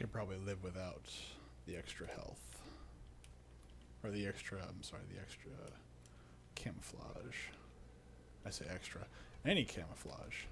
could probably live without the extra health. Or the extra, I'm sorry, the extra camouflage. I say extra. Any camouflage.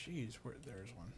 Jeez, there's one.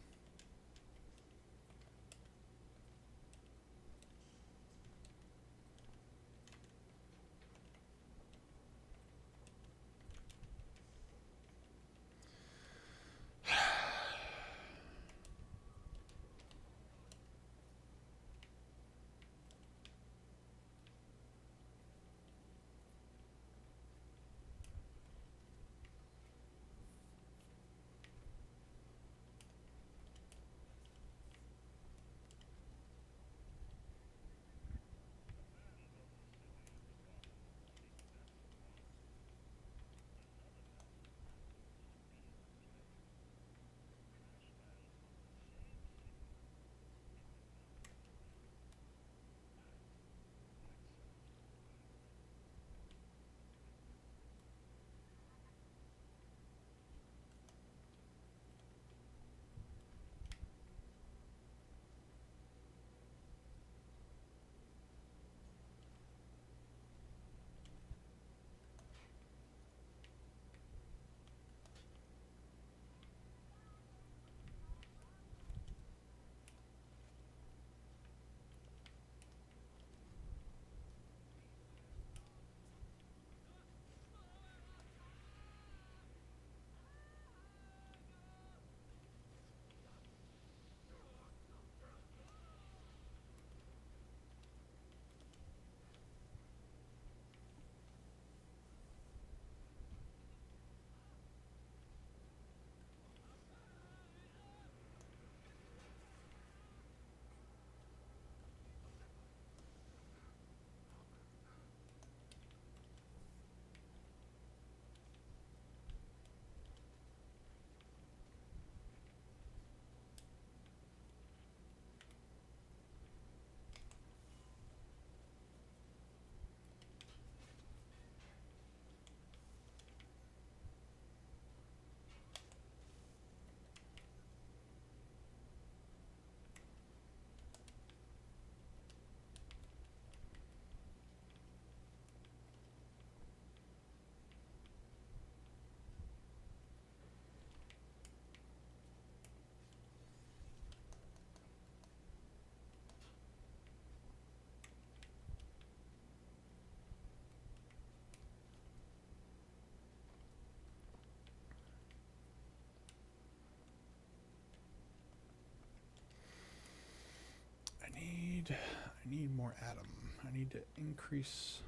I need more Atom. I need to increase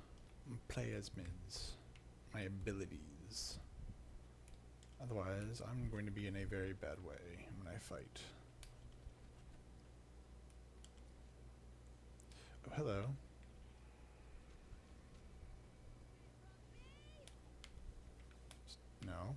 my plasmids, my abilities. Otherwise, I'm going to be in a very bad way when I fight. Oh, hello. No.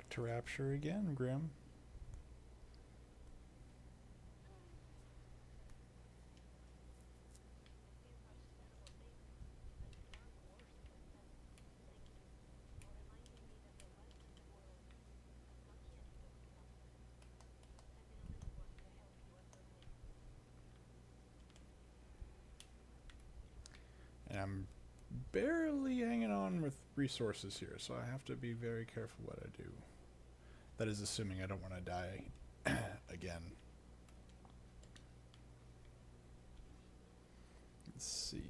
back to Rapture again, Grim. And I'm barely hanging on with resources here, so I have to be very careful what I do. That is assuming I don't want to die again. Let's see.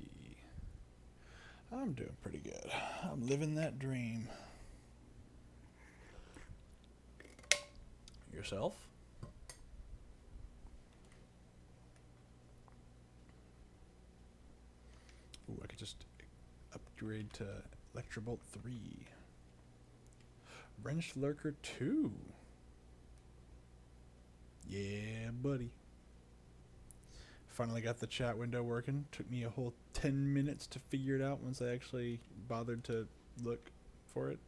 I'm doing pretty good. I'm living that dream. Yourself? Ooh, I could just upgrade to Electrobolt 3. Wrenched Lurker 2. Yeah, buddy. Finally got the chat window working. Took me a whole 10 minutes to figure it out once I actually bothered to look for it.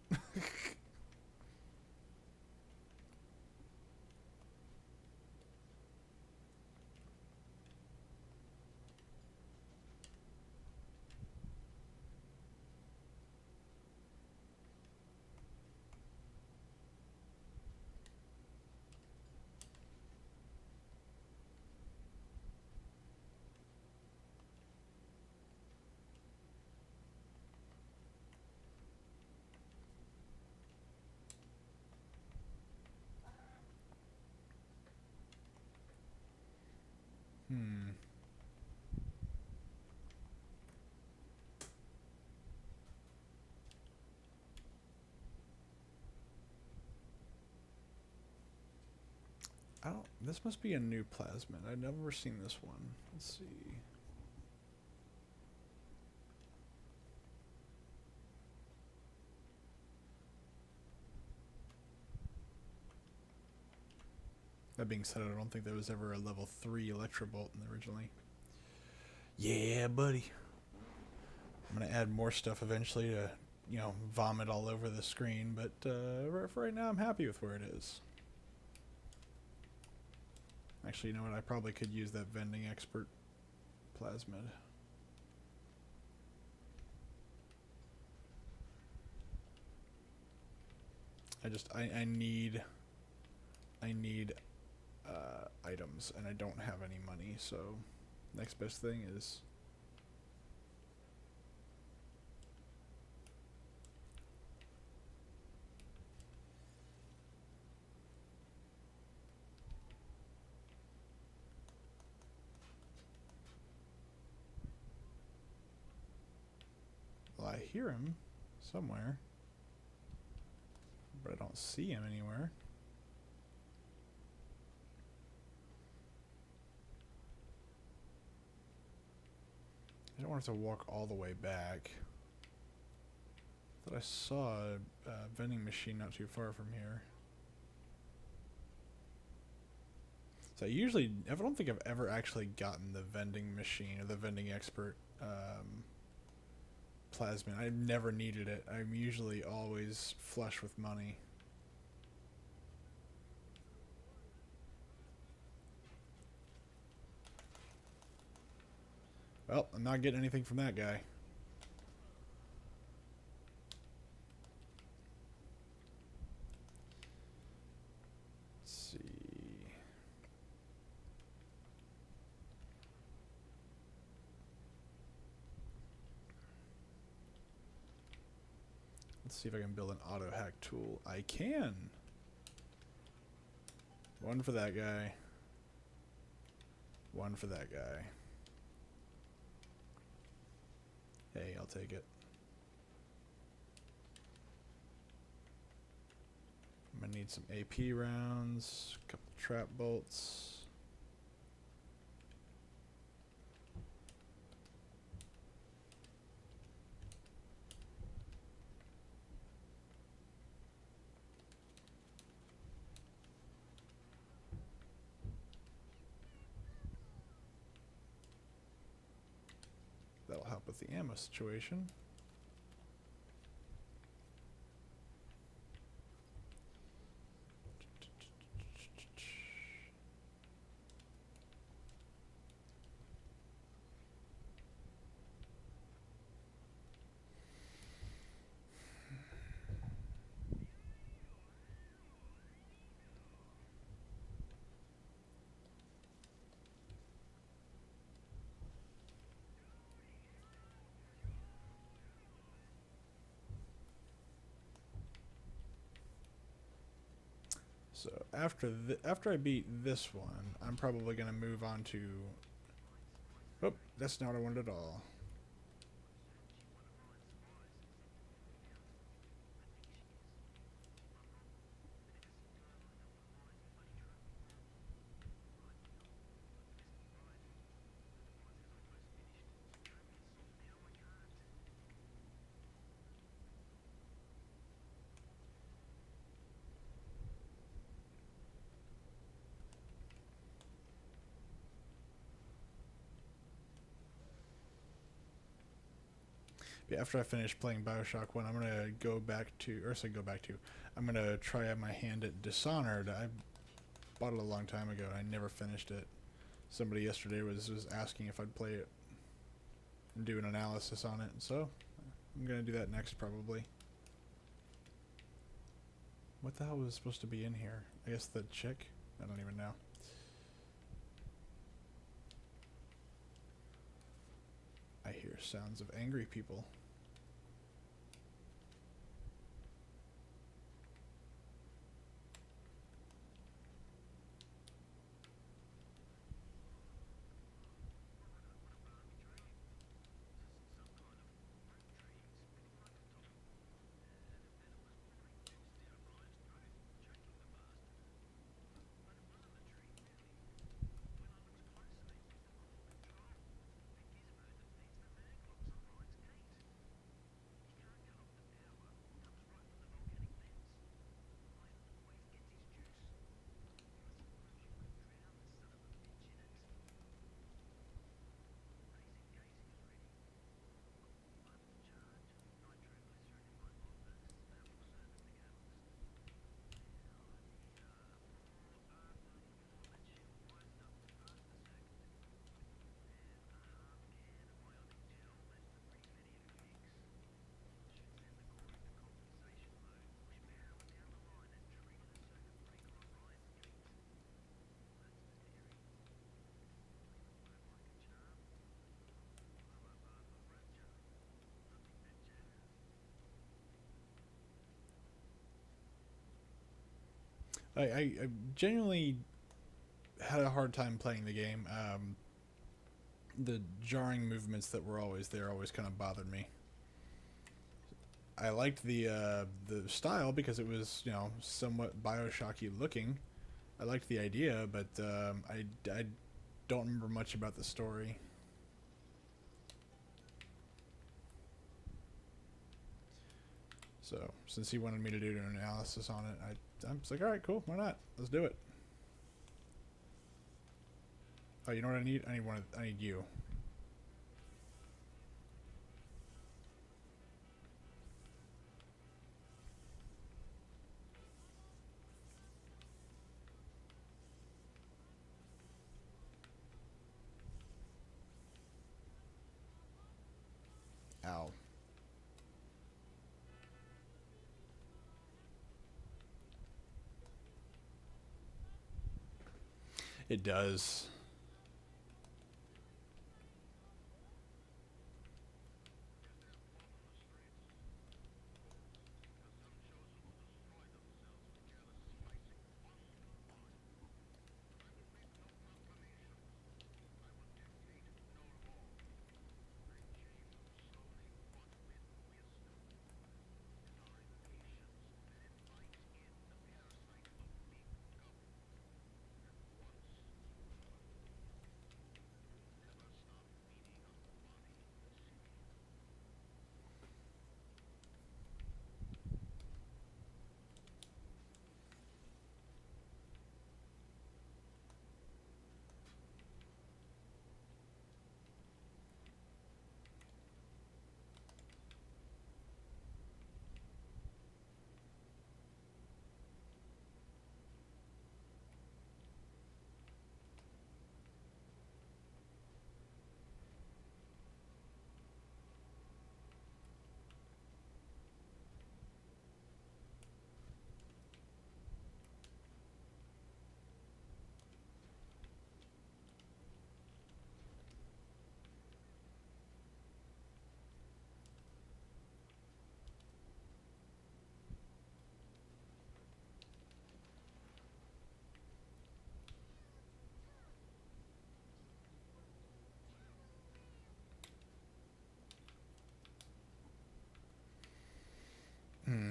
I don't. This must be a new plasmid. I've never seen this one. Let's see. That being said, I don't think there was ever a level 3 Electrobolt in originally. Yeah, buddy. I'm gonna add more stuff eventually to, you know, vomit all over the screen, but for right now, I'm happy with where it is. Actually, you know what? I probably could use that vending expert plasmid. I need items, and I don't have any money, so next best thing is well, I hear him somewhere, but I don't see him anywhere. I don't want to walk all the way back. I thought I saw a vending machine not too far from here. So I don't think I've ever actually gotten the vending machine or the vending expert plasmid. I've never needed it. I'm usually always flush with money. Well, I'm not getting anything from that guy. Let's see. Let's see if I can build an auto hack tool. I can. One for that guy. One for that guy. Hey, I'll take it. I'm gonna need some AP rounds, a couple trap bolts. That'll help with the ammo situation. So after I beat this one, I'm probably gonna move on to. Oh, that's not what I wanted at all. Yeah, after I finish playing Bioshock 1, I'm gonna go back to, or say go back to, I'm gonna try my hand at Dishonored. I bought it a long time ago and I never finished it. Somebody yesterday was asking if I'd play it and do an analysis on it, so I'm gonna do that next probably. What the hell was supposed to be in here? I guess the chick? I don't even know. I hear sounds of angry people. I genuinely had a hard time playing the game. The jarring movements that were always there always kind of bothered me. I liked the style because it was, you know, somewhat Bioshocky looking. I liked the idea, but I don't remember much about the story. So since he wanted me to do an analysis on it, I'm just like, all right, cool, why not? Let's do it. Oh, you know what I need? I need you. Ow. It does.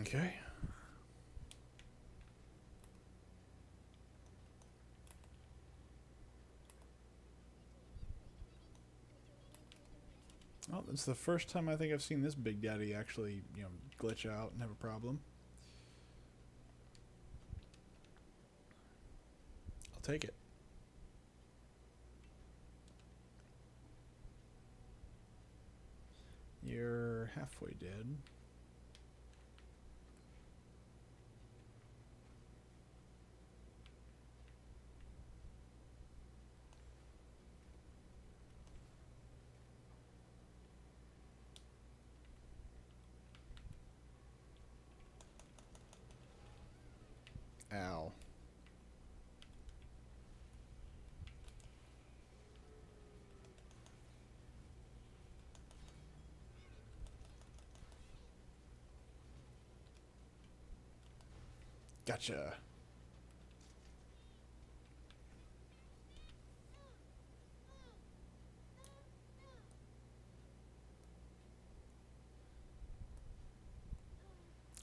Okay. Well, it's the first time I think I've seen this Big Daddy actually, glitch out and have a problem. I'll take it. You're halfway dead. Ow. Gotcha.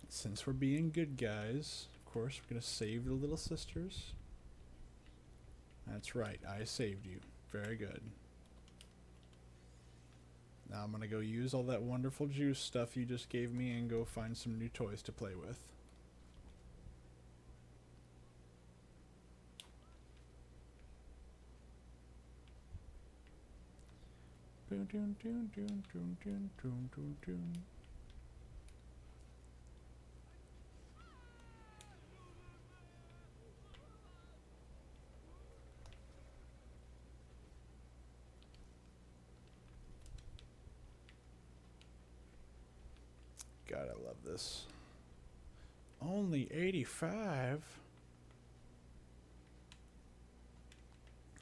Since we're being good guys, of course, we're going to save the little sisters. That's right, I saved you. Very good. Now I'm going to go use all that wonderful juice stuff you just gave me and go find some new toys to play with. God, I love this. Only 85?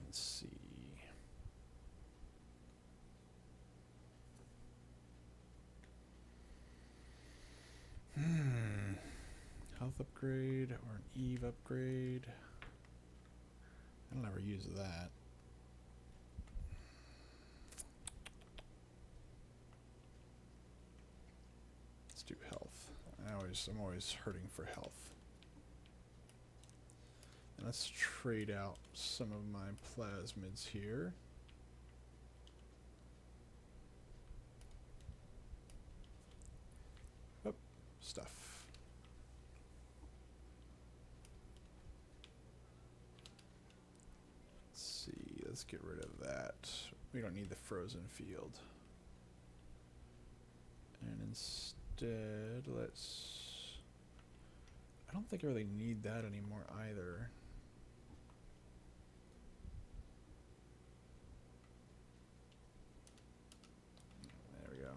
Let's see. Health upgrade or an Eve upgrade. I'll never use that. Let's do health. I'm always hurting for health. And let's trade out some of my plasmids here. Oh, stuff. Let's see, let's get rid of that. We don't need the frozen field. And instead, I don't think I really need that anymore either. There we go.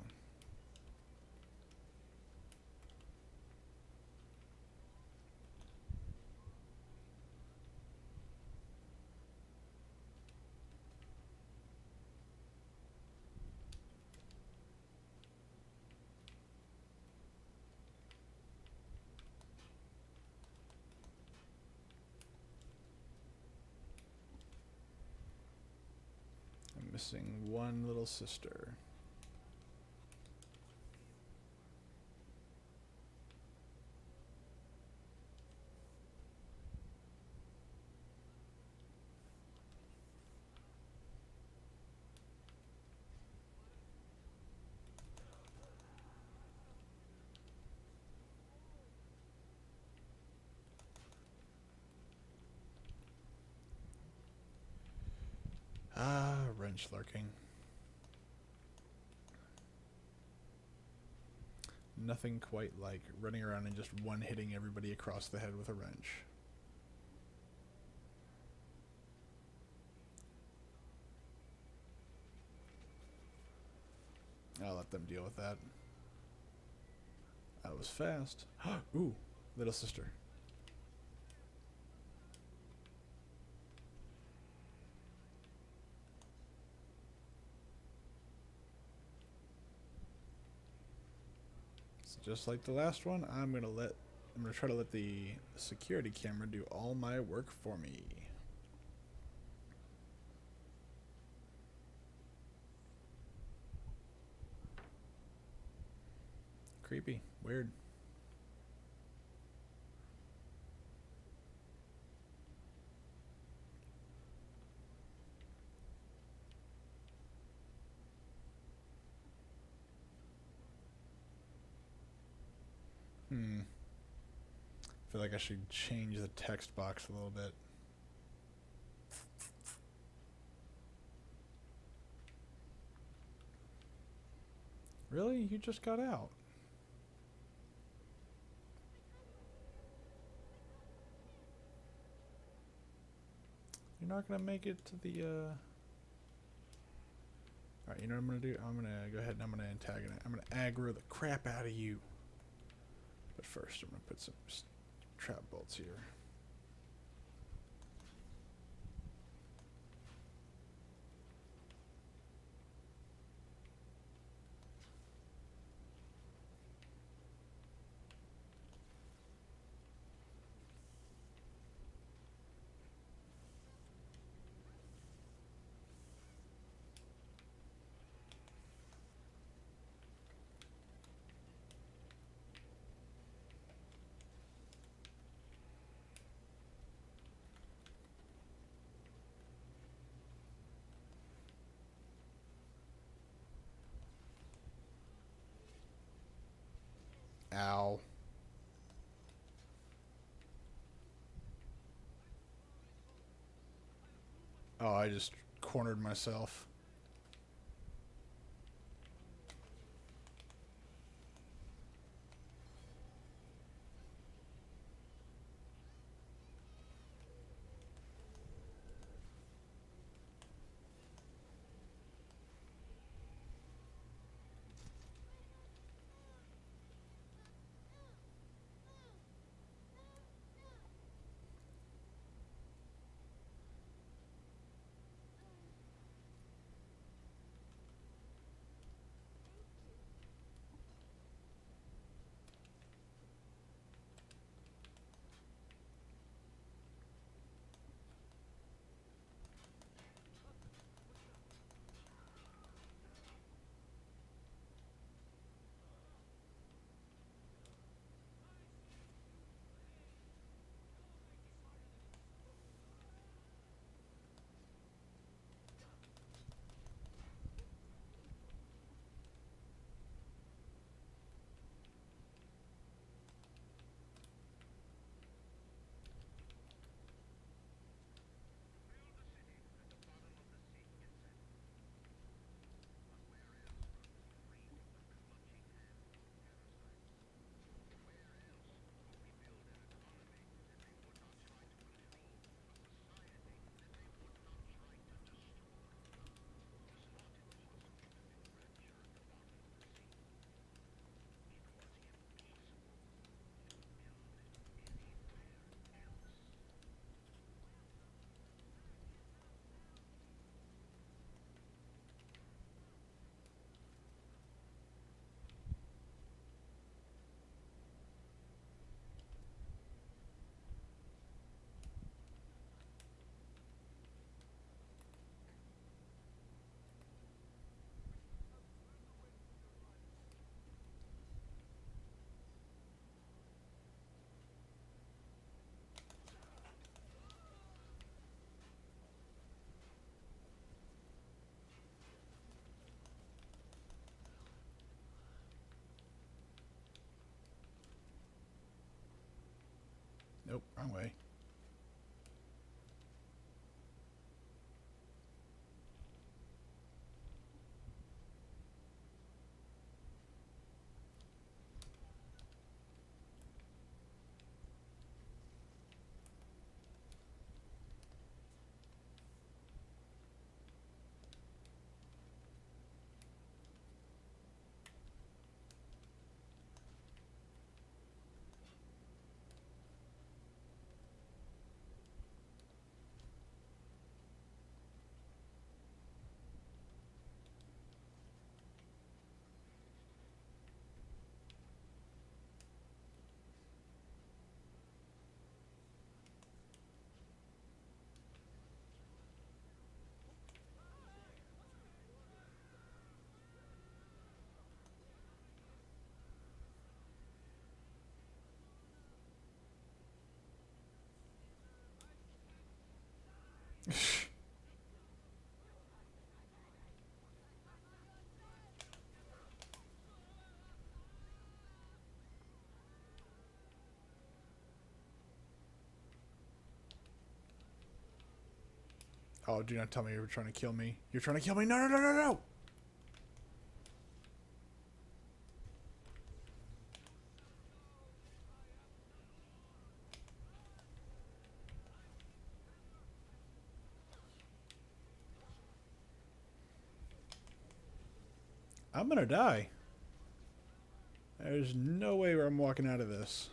I'm missing one little sister. Ah, wrench lurking. Nothing quite like running around and just one-hitting everybody across the head with a wrench. I'll let them deal with that. That was fast. Ooh, little sister. Just like the last one, I'm gonna try to let the security camera do all my work for me. Creepy. Weird. Hmm. I feel like I should change the text box a little bit. Really? You just got out. You're not gonna make it to the, Alright, you know what I'm gonna do? I'm gonna go ahead and I'm gonna antagonize. I'm gonna aggro the crap out of you. But first, I'm gonna put some trap bolts here. Ow. Oh, I just cornered myself. Nope, wrong way. Oh, do not tell me you were trying to kill me. You're trying to kill me. No, no, no, no, no. I'm gonna die. There's no way where I'm walking out of this.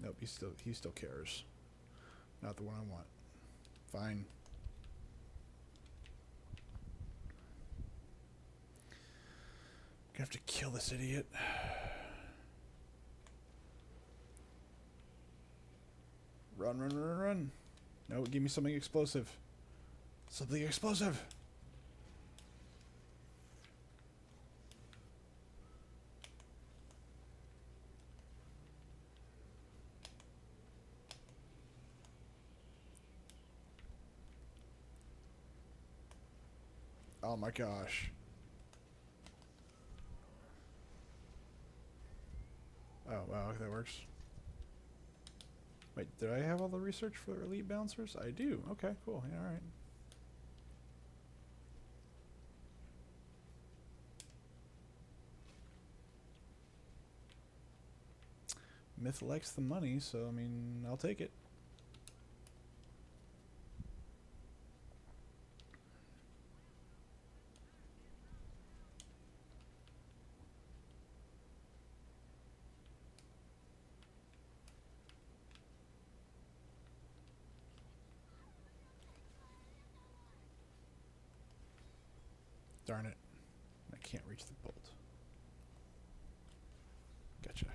Nope, he still cares. Not the one I want. Fine. Gonna have to kill this idiot. Run, run, run, run. No, give me something explosive. Something explosive. Oh my gosh. Oh, wow, that works. Wait, did I have all the research for elite bouncers? I do. Okay, cool. Yeah, alright. Myth likes the money, so, I mean, I'll take it. Darn it. I can't reach the bolt. Gotcha.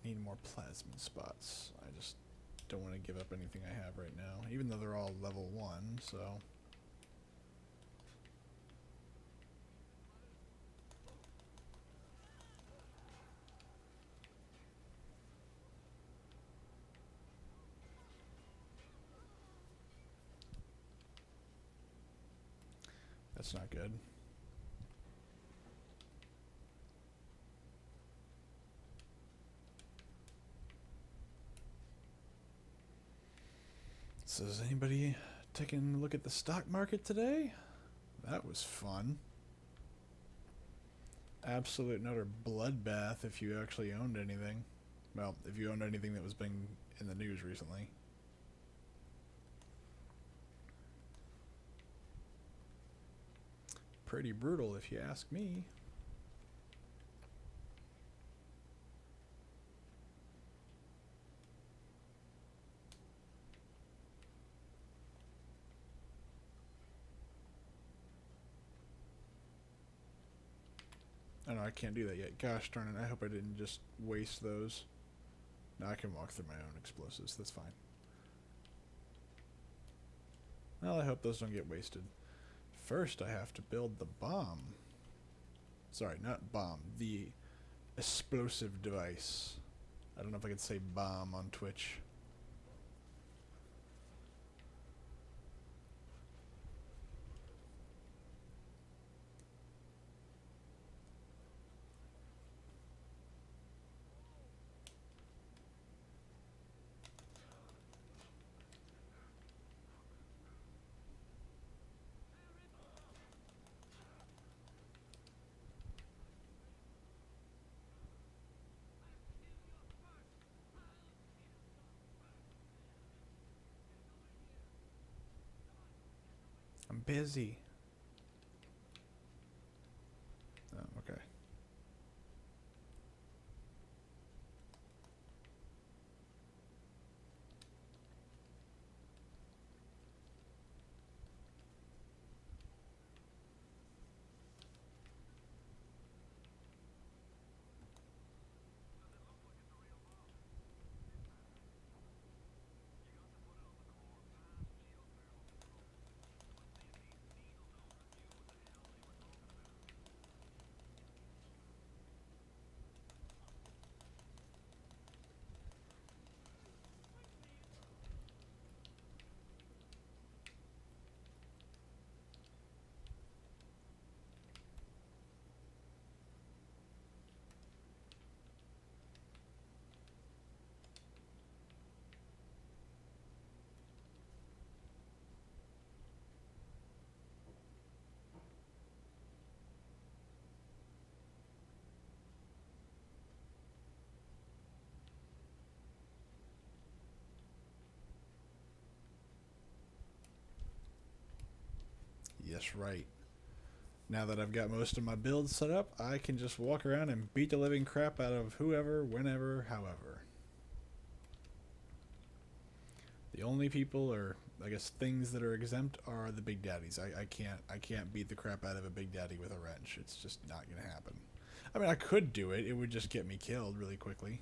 Need more plasmid spots. I just don't want to give up anything I have right now, even though they're all level 1, so... That's not good. So is anybody taking a look at the stock market today? That was fun. Absolute and utter bloodbath if you actually owned anything. Well, if you owned anything that was being in the news recently. Pretty brutal, if you ask me. Oh no, I can't do that yet. Gosh darn it, I hope I didn't just waste those. Now I can walk through my own explosives, that's fine. Well, I hope those don't get wasted. First, I have to build the bomb. Sorry, not bomb. The explosive device. I don't know if I can say bomb on Twitch. I'm busy. Oh, okay. Yes, right. Now that I've got most of my builds set up, I can just walk around and beat the living crap out of whoever, whenever, however. The only people, or I guess things that are exempt, are the big daddies. I can't beat the crap out of a big daddy with a wrench. It's just not gonna happen. I mean, I could do it. It would just get me killed really quickly.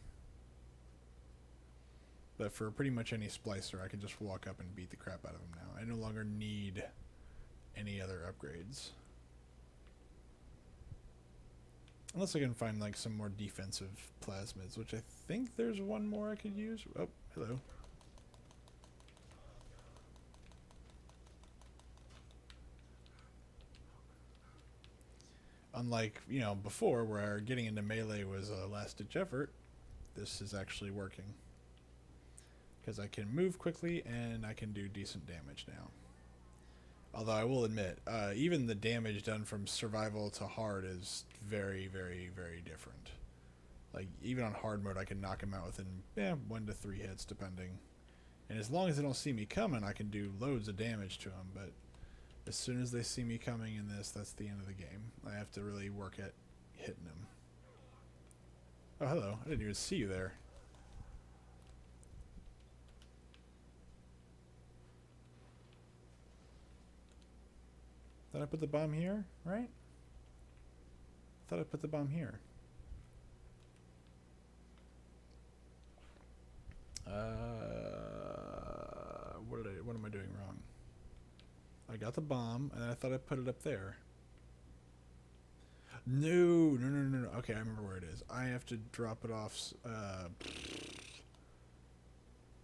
But for pretty much any splicer, I can just walk up and beat the crap out of them now. I no longer need any other upgrades. Unless I can find like some more defensive plasmids, which I think there's one more I could use. Oh, hello. Unlike, you know, before where getting into melee was a last-ditch effort, this is actually working. Because I can move quickly and I can do decent damage now. Although I will admit, even the damage done from survival to hard is very, very, very different. Like, even on hard mode, I can knock him out within 1 to 3 hits, depending. And as long as they don't see me coming, I can do loads of damage to him. But as soon as they see me coming in this, that's the end of the game. I have to really work at hitting him. Oh, hello. I didn't even see you there. Thought I put the bomb here, right? Thought I put the bomb here. What am I doing wrong? I got the bomb, and I thought I put it up there. No. Okay, I remember where it is. I have to drop it off.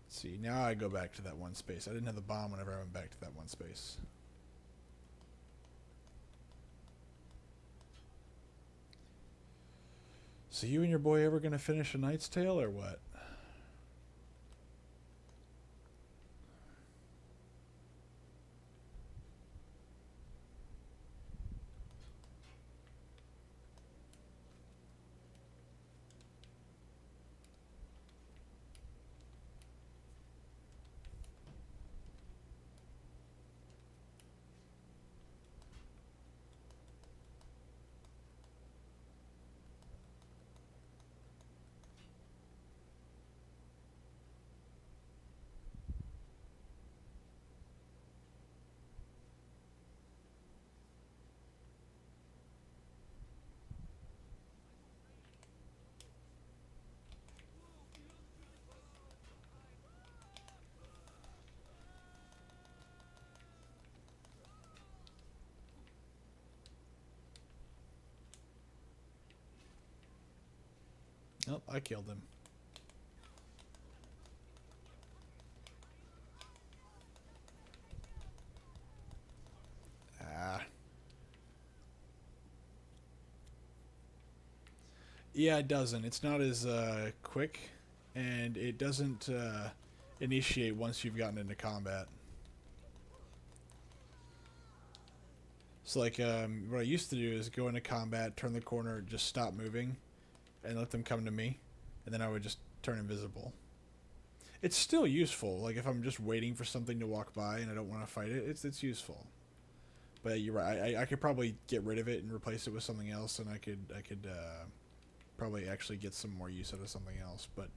See, now I go back to that one space. I didn't have the bomb whenever I went back to that one space. So you and your boy ever gonna finish A Knight's Tale, or what? Oh, I killed him. Ah. Yeah, it doesn't. It's not as quick, and it doesn't initiate once you've gotten into combat. So, like, what I used to do is go into combat, turn the corner, just stop moving, and let them come to me, and then I would just turn invisible. It's still useful. Like, if I'm just waiting for something to walk by and I don't want to fight it, it's useful. But you're right. I could probably get rid of it and replace it with something else, and I could probably actually get some more use out of something else. But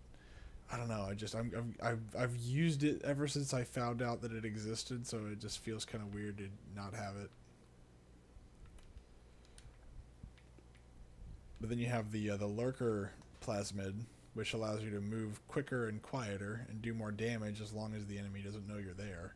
I don't know. I've used it ever since I found out that it existed, so it just feels kind of weird to not have it. But then you have the lurker plasmid, which allows you to move quicker and quieter and do more damage as long as the enemy doesn't know you're there.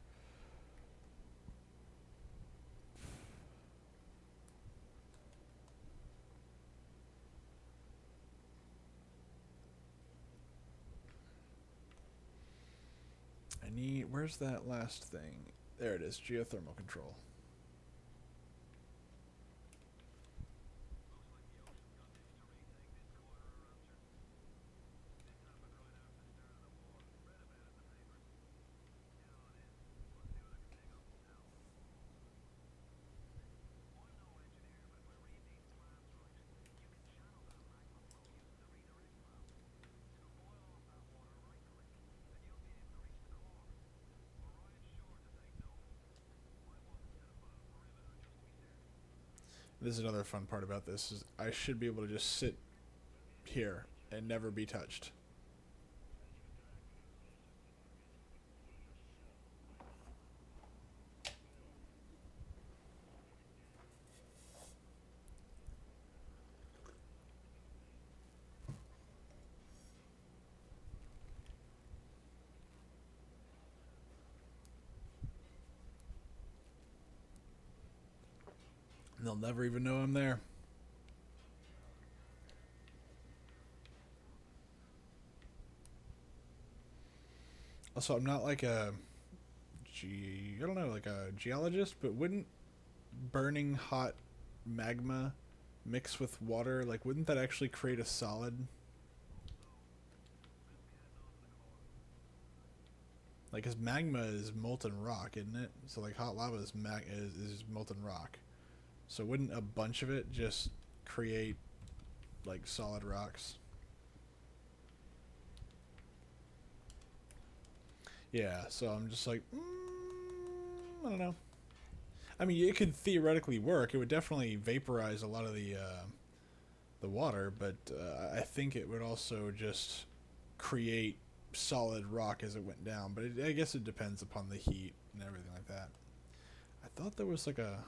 I need... Where's that last thing? There it is, geothermal control. This is another fun part about this, is I should be able to just sit here and never be touched. And they'll never even know I'm there. Also, I'm not like a I don't know, like a geologist, but wouldn't burning hot magma mix with water, like, wouldn't that actually create a solid? Like, cause magma is molten rock, isn't it? So like hot lava is molten rock. So wouldn't a bunch of it just create like solid rocks? Yeah. So I'm just like, I don't know. I mean, it could theoretically work. It would definitely vaporize a lot of the water, but I think it would also just create solid rock as it went down. But I guess it depends upon the heat and everything like that. I thought there was like a...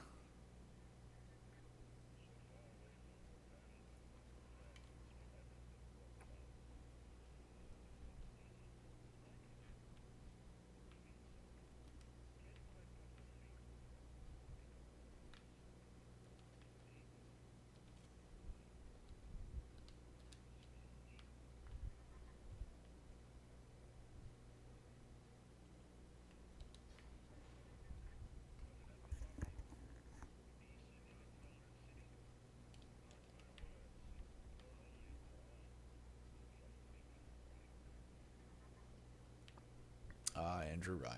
Andrew Ryan.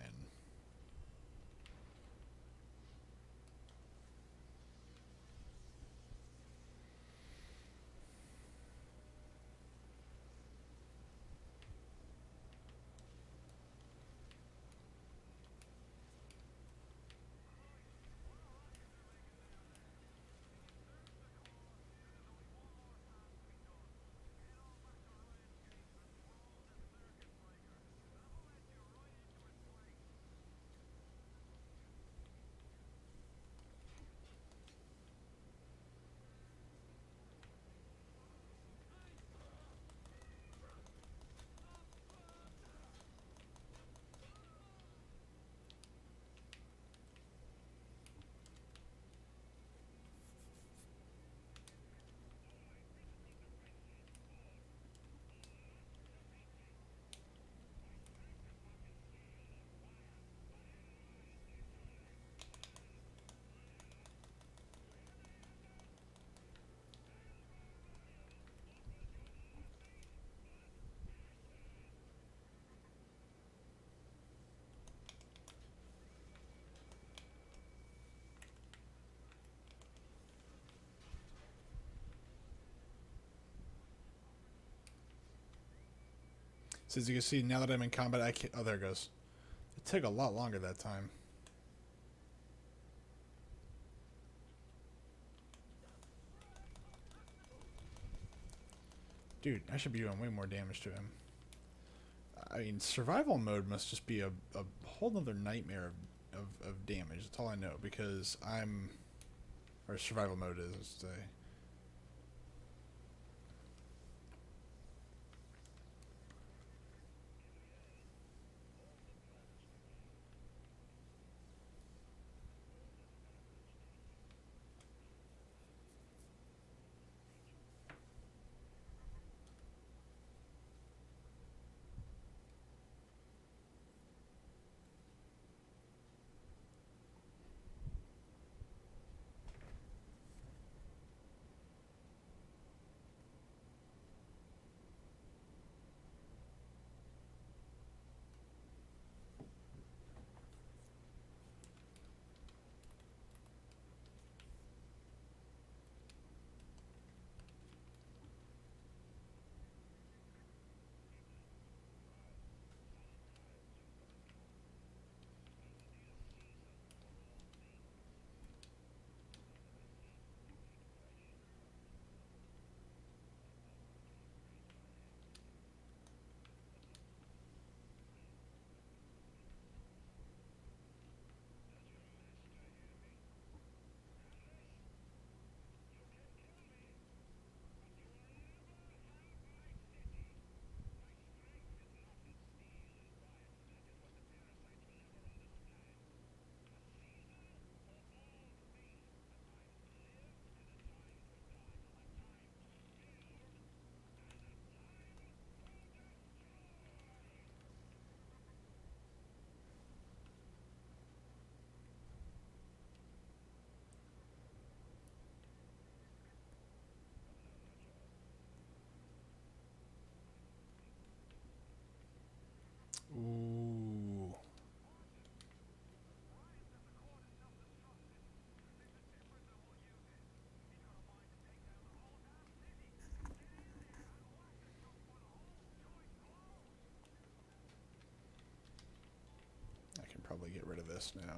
So as you can see, now that I'm in combat, I can't... Oh, there it goes. It took a lot longer that time. Dude, I should be doing way more damage to him. I mean, survival mode must just be a whole nother nightmare of damage. That's all I know, because I'm... Or survival mode is, let's say. Ooh. I can probably get rid of this now.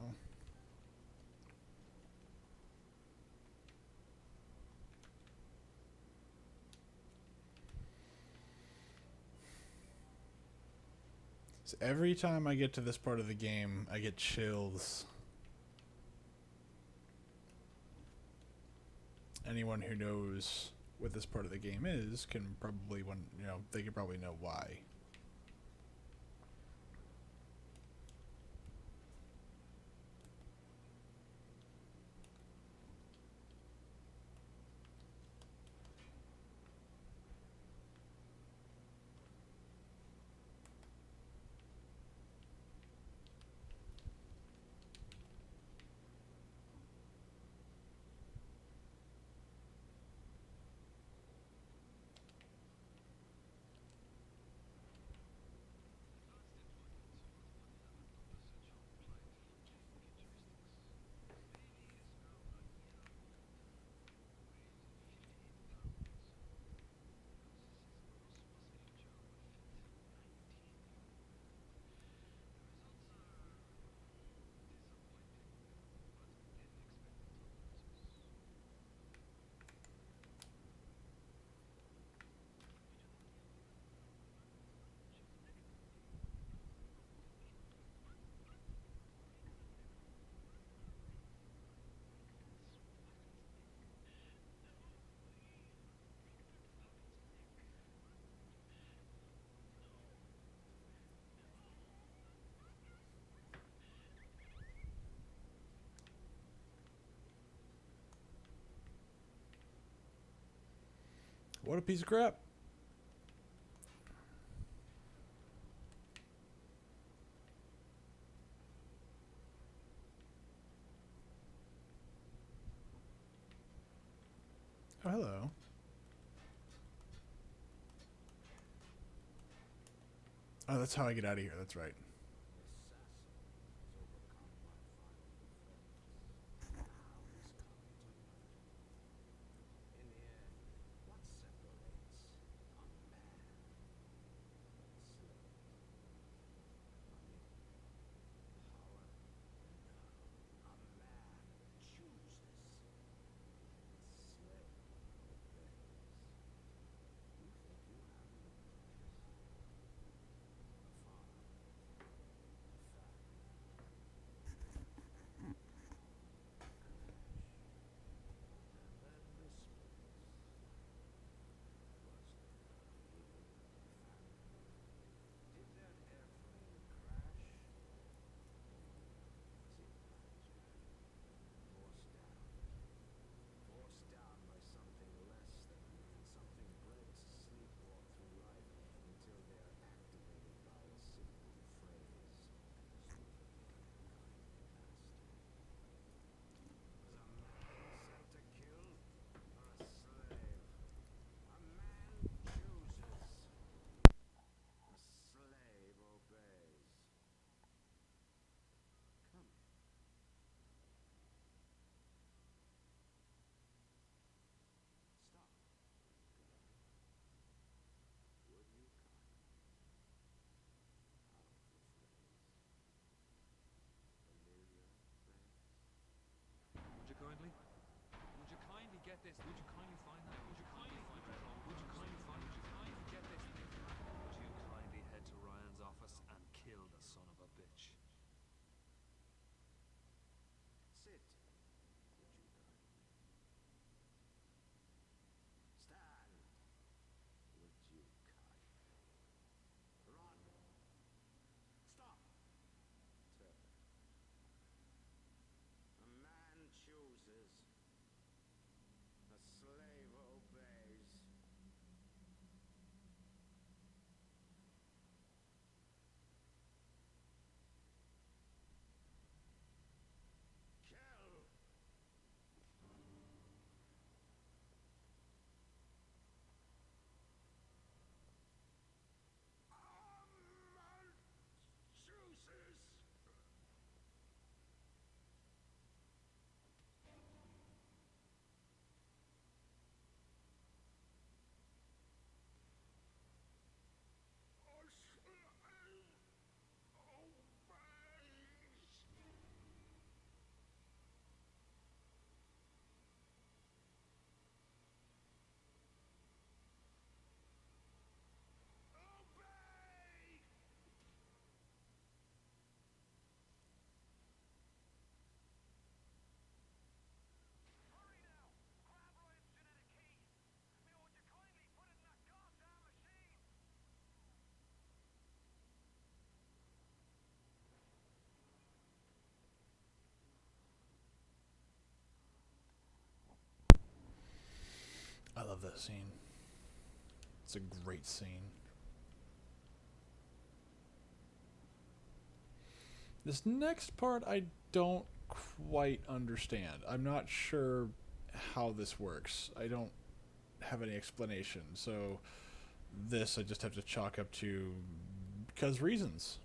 So every time I get to this part of the game, I get chills. Anyone who knows what this part of the game is can probably, they could probably know why. What a piece of crap. Oh, hello. Oh, that's how I get out of here. That's right. head to Ryan's office and kill the son of a bitch? Sit, would you kindly? Stand, would you kindly? Run. Stop. Turn. A man chooses. A slave obeys. Kill. Man chooses. A slave obeys. Obey! Hurry now! Grab Ryan's genetic key! Now would you kindly put it in that goddamn machine? I love that scene. It's a great scene. This next part I don't quite understand. I'm not sure how this works. I don't have any explanation. So this I just have to chalk up to because reasons.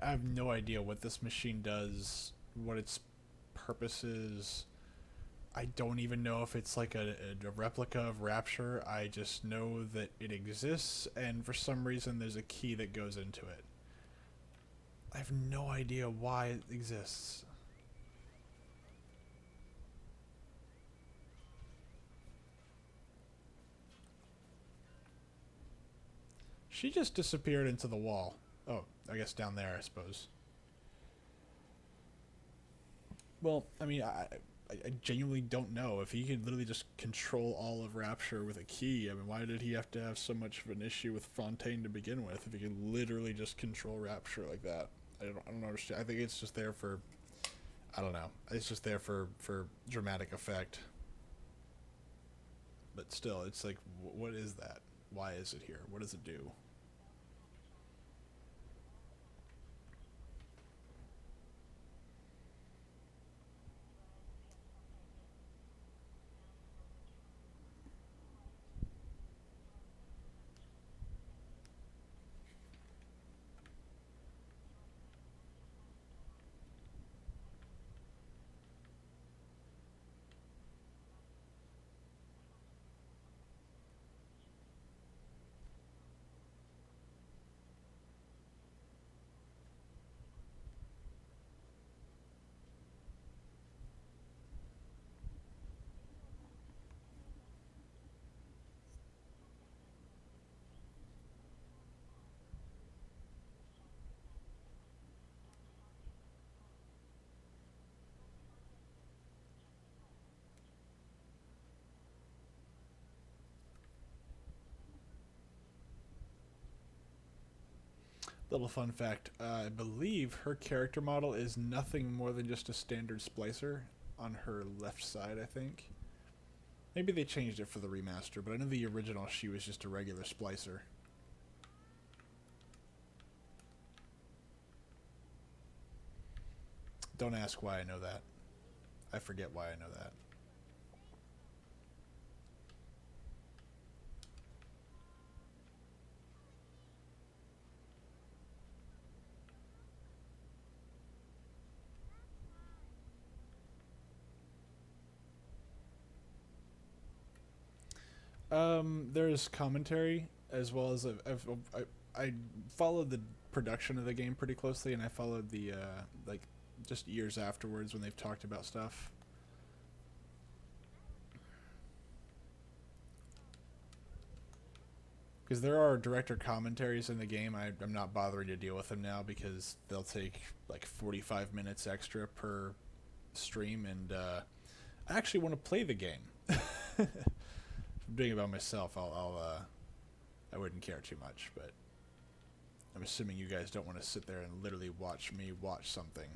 I have no idea what this machine does, what its purpose is. I don't even know if it's like a replica of Rapture. I just know that it exists, and for some reason, there's a key that goes into it. I have no idea why it exists. She just disappeared into the wall. Oh, I guess down there, I suppose. Well, I mean, I genuinely don't know. If he could literally just control all of Rapture with a key, I mean, why did he have to have so much of an issue with Fontaine to begin with if he could literally just control Rapture like that? I don't understand. I think it's just there for, I don't know. It's just there for dramatic effect. But still, it's like, what is that? Why is it here? What does it do? Little fun fact: I believe her character model is nothing more than just a standard splicer on her left side. I think. Maybe they changed it for the remaster, but I know the original she was just a regular splicer. Don't ask why I know that. I forget why I know that. There's commentary as well as I followed the production of the game pretty closely, and I followed the like just years afterwards when they've talked about stuff. Because there are director commentaries in the game, I'm not bothering to deal with them now because they'll take like 45 minutes extra per stream, and I actually want to play the game. If I'm doing it by myself, I wouldn't care too much, but I'm assuming you guys don't want to sit there and literally watch me watch something.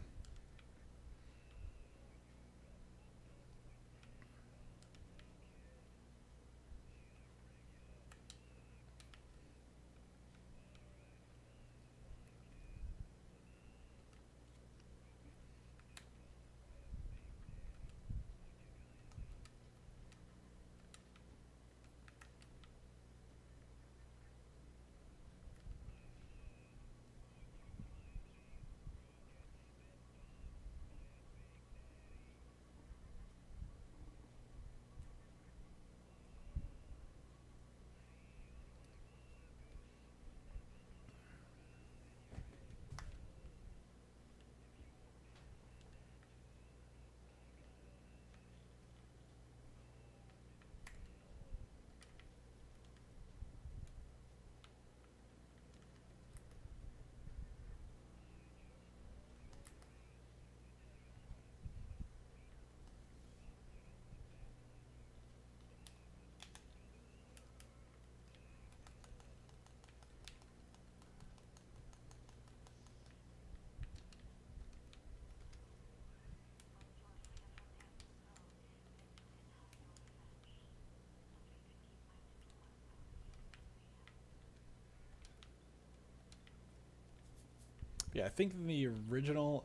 Yeah, I think in the original,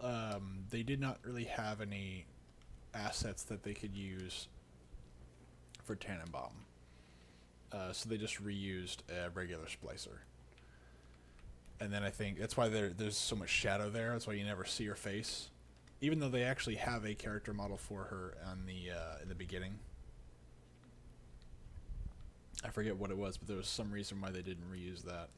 they did not really have any assets that they could use for Tannenbaum. So they just reused a regular splicer. And then I think that's why there's so much shadow there. That's why you never see her face, even though they actually have a character model for her on the in the beginning. I forget what it was, but there was some reason why they didn't reuse that.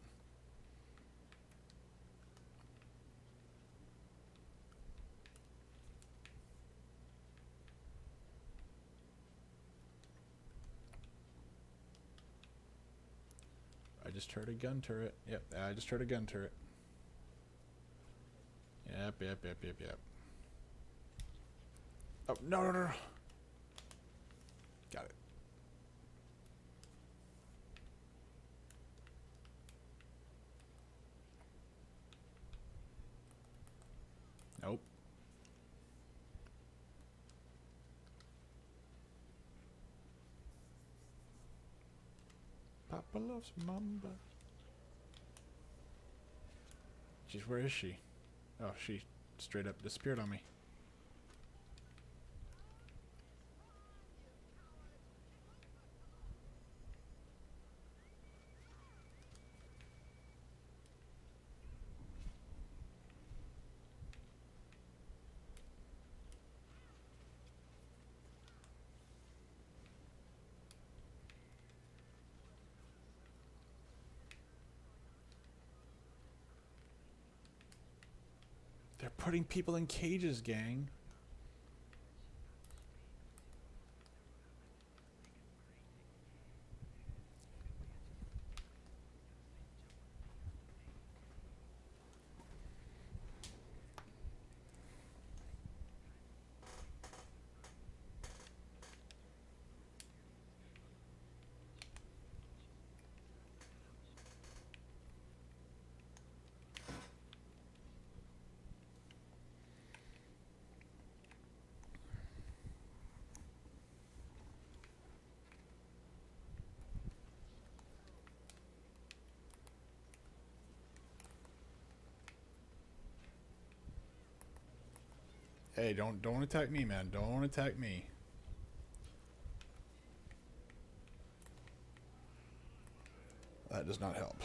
I just heard a gun turret. Yep, I just heard a gun turret. Yep. Oh, no. Got it. Nope. Papa loves Mamba. Jeez, where is she? Oh, she straight up disappeared on me. They're putting people in cages, gang. Hey, don't attack me, man. Don't attack me. That does not help.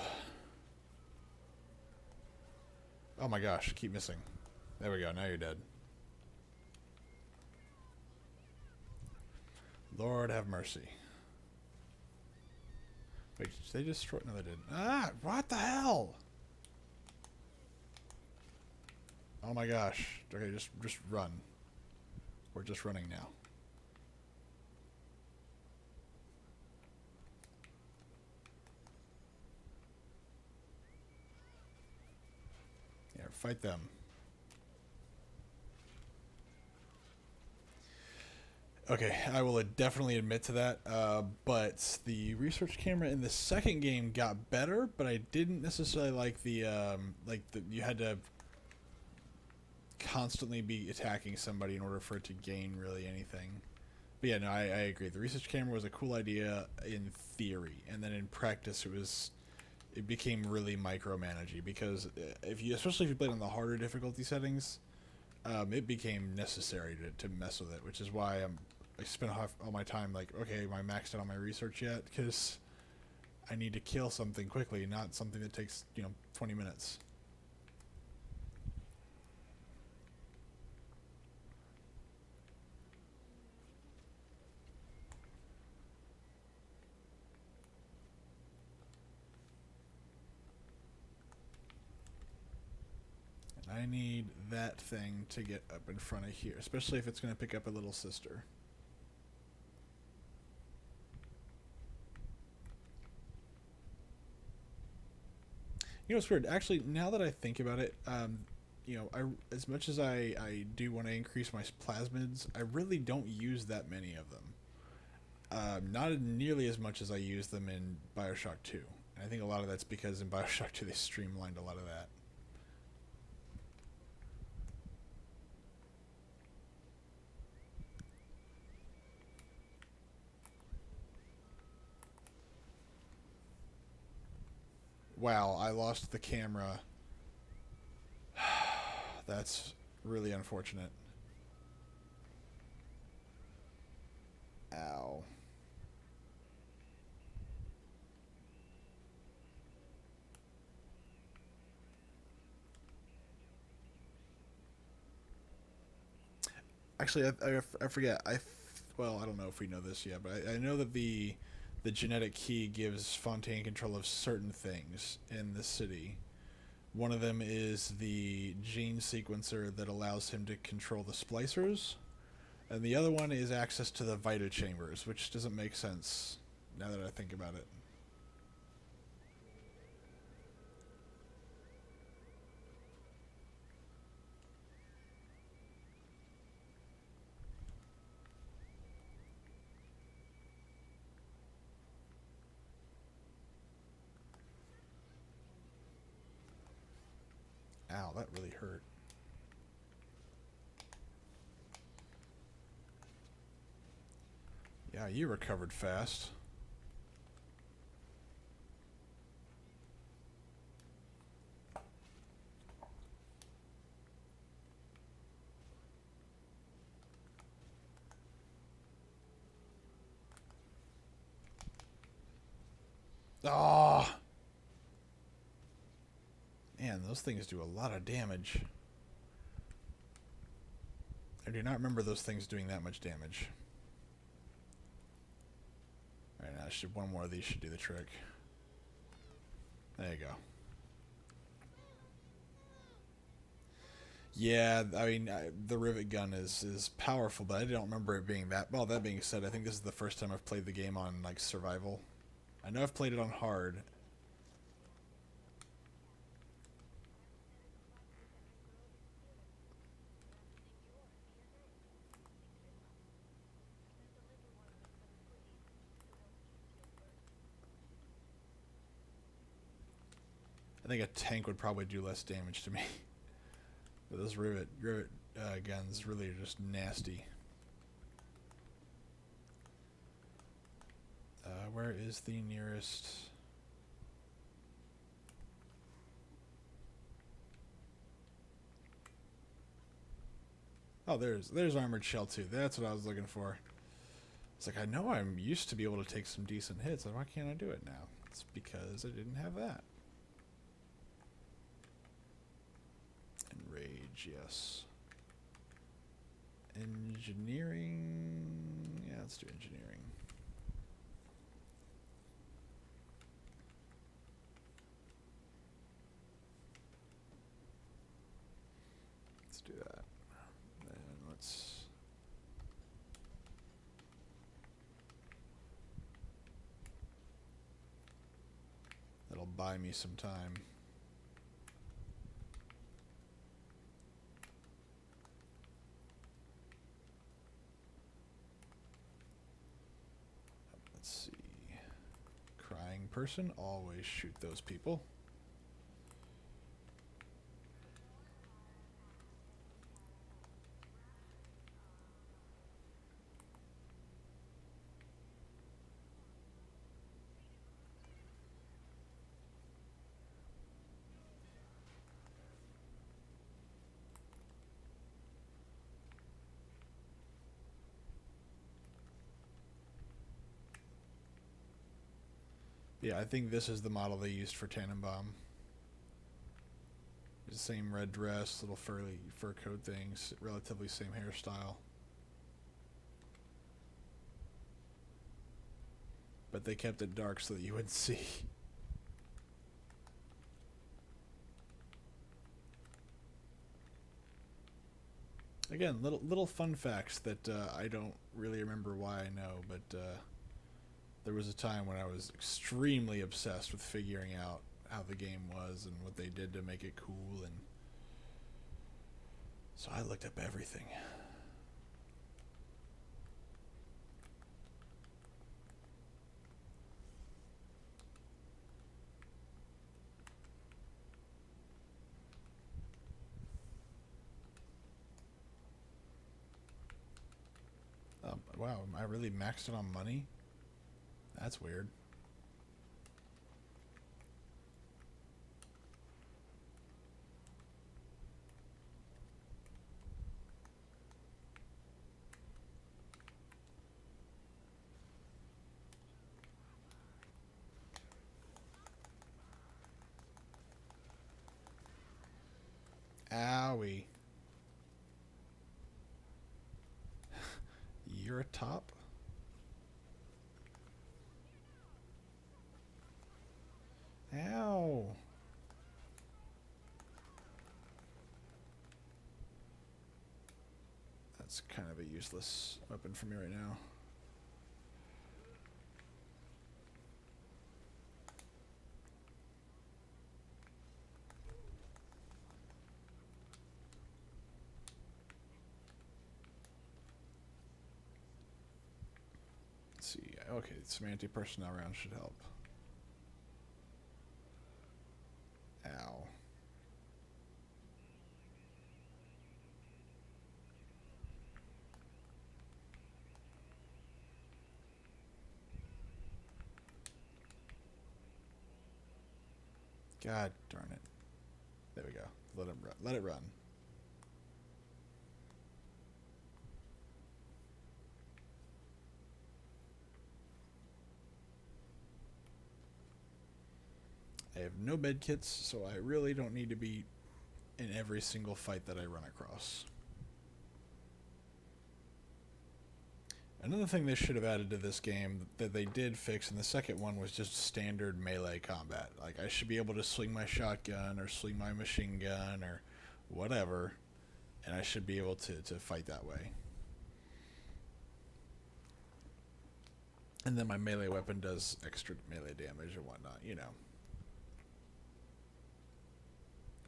Oh my gosh, keep missing. There we go, now you're dead. Lord have mercy. Wait, did they destroy? No, they didn't. Ah, what the hell? Oh my gosh. Okay, just run. We're just running now. Yeah, fight them. Okay, I will definitely admit to that, but the research camera in the second game got better, but I didn't necessarily like you had to constantly be attacking somebody in order for it to gain really anything. But yeah, no, I agree. The research camera was a cool idea in theory, and then in practice it became really micromanaging because especially if you played on the harder difficulty settings, it became necessary to mess with it, which is why I spent all my time like, okay, am I maxed out on my research yet? Because I need to kill something quickly, not something that takes 20 minutes. I need that thing to get up in front of here, especially if it's going to pick up a little sister. You know, it's weird. Actually, now that I think about it, as much as I do want to increase my plasmids, I really don't use that many of them. Not nearly as much as I use them in Bioshock 2. And I think a lot of that's because in Bioshock 2 they streamlined a lot of that. Wow, I lost the camera. That's really unfortunate. Ow. Actually, I forget. Well, I don't know if we know this yet, but I know that the genetic key gives Fontaine control of certain things in the city. One of them is the gene sequencer that allows him to control the splicers, and the other one is access to the Vita chambers, which doesn't make sense now that I think about it. Ow, that really hurt. Yeah, you recovered fast. Ah! Oh, man, those things do a lot of damage. I do not remember those things doing that much damage. Alright, now one more of these should do the trick. There you go. Yeah, I mean, the rivet gun is powerful, but I don't remember it being that. Well, that being said, I think this is the first time I've played the game on, like, survival. I know I've played it on hard. I think a tank would probably do less damage to me. But those rivet guns really are just nasty. Where is the nearest... Oh, there's Armored Shell 2. That's what I was looking for. It's like, I know I'm used to be able to take some decent hits. Why can't I do it now? It's because I didn't have that. Enrage, yes. Engineering. Yeah, let's do engineering. Let's do that. And let's. That'll buy me some time. Let's see. Crying person, always shoot those people. Yeah, I think this is the model they used for Tannenbaum. The same red dress, little fur coat things, relatively same hairstyle. But they kept it dark so that you wouldn't see. Again, little fun facts that I don't really remember why I know, but there was a time when I was extremely obsessed with figuring out how the game was and what they did to make it cool, and so I looked up everything. Wow, am I really maxed out on money? That's weird. Owie. You're a top? Ow. That's kind of a useless weapon for me right now. Let's see. Okay, some anti-personnel rounds should help. Ow. God darn it. There we go. Let him run. Let it run. I have no med kits, so I really don't need to be in every single fight that I run across. Another thing they should have added to this game that they did fix in the second one was just standard melee combat. Like, I should be able to swing my shotgun or swing my machine gun or whatever, and I should be able to fight that way. And then my melee weapon does extra melee damage and whatnot, you know.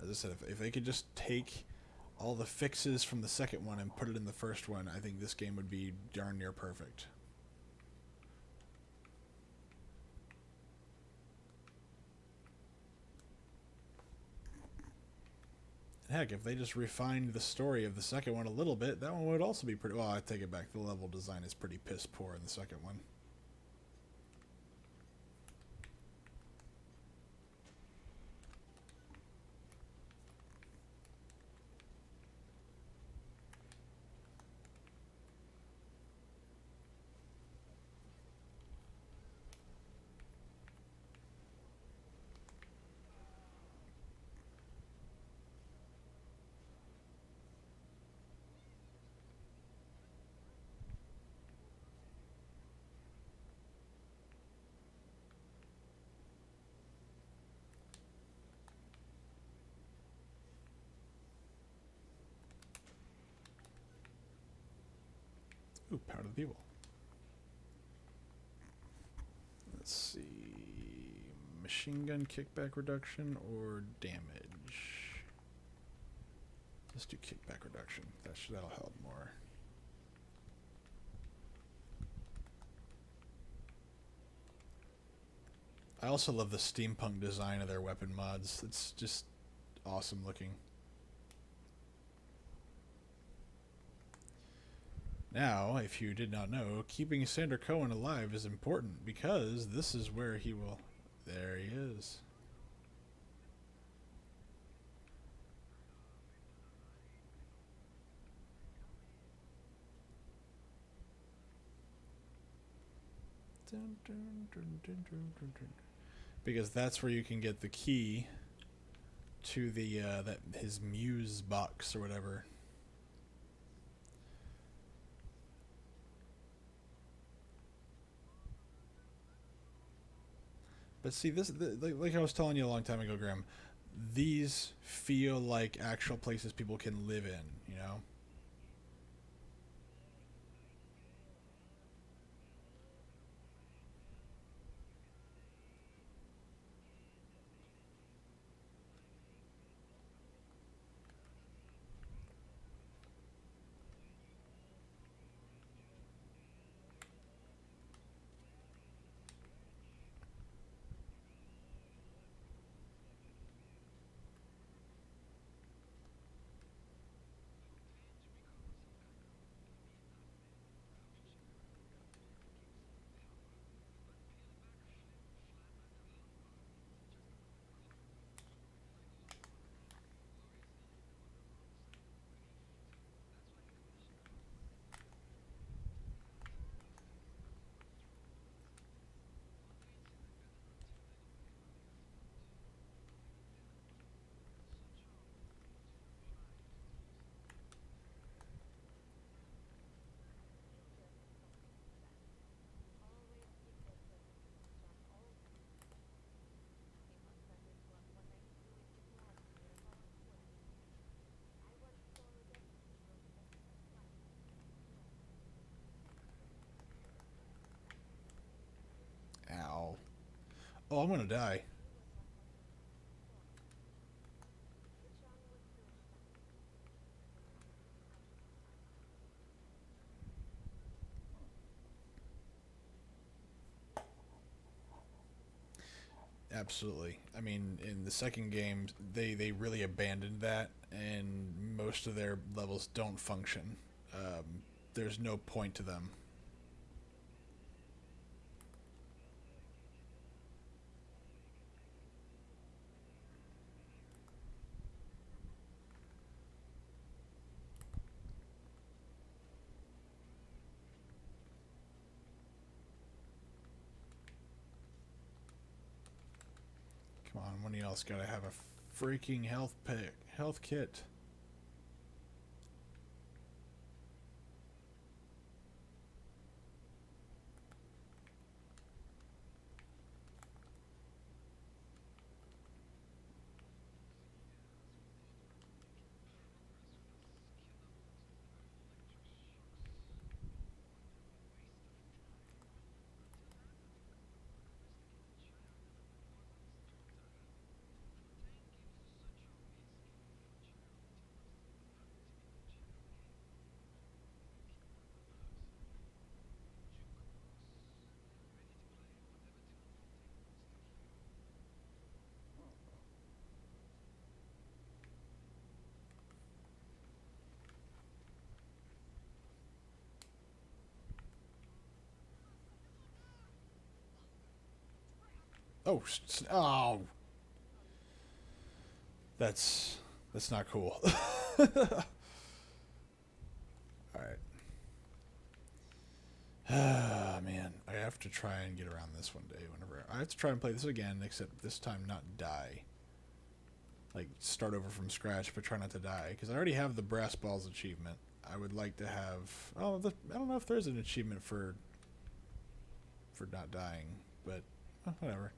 As I said, if they could just take all the fixes from the second one and put it in the first one, I think this game would be darn near perfect. Heck, if they just refined the story of the second one a little bit, that one would also be pretty... Well, I take it back. The level design is pretty piss poor in the second one. Ooh, power to the people. Let's see. Machine gun kickback reduction or damage? Let's do kickback reduction. That'll help more. I also love the steampunk design of their weapon mods. It's just awesome looking. Now, if you did not know, keeping Sander Cohen alive is important because this is where he will... There he is. Dun, dun, dun, dun, dun, dun, dun. Because that's where you can get the key to the that his muse box or whatever. But see, like I was telling you a long time ago, Graham, these feel like actual places people can live in, you know? Ow. Oh, I'm gonna die. Absolutely. I mean, in the second game, they really abandoned that, and most of their levels don't function. There's no point to them. Come on, one of y'all's gotta have a freaking health kit. Oh, oh, that's not cool. All right. Ah, man, I have to try and get around this one day. Whenever I have to try and play this again, except this time not die. Like start over from scratch, but try not to die. Because I already have the brass balls achievement. I would like to have. Oh, I don't know if there's an achievement for not dying, but whatever.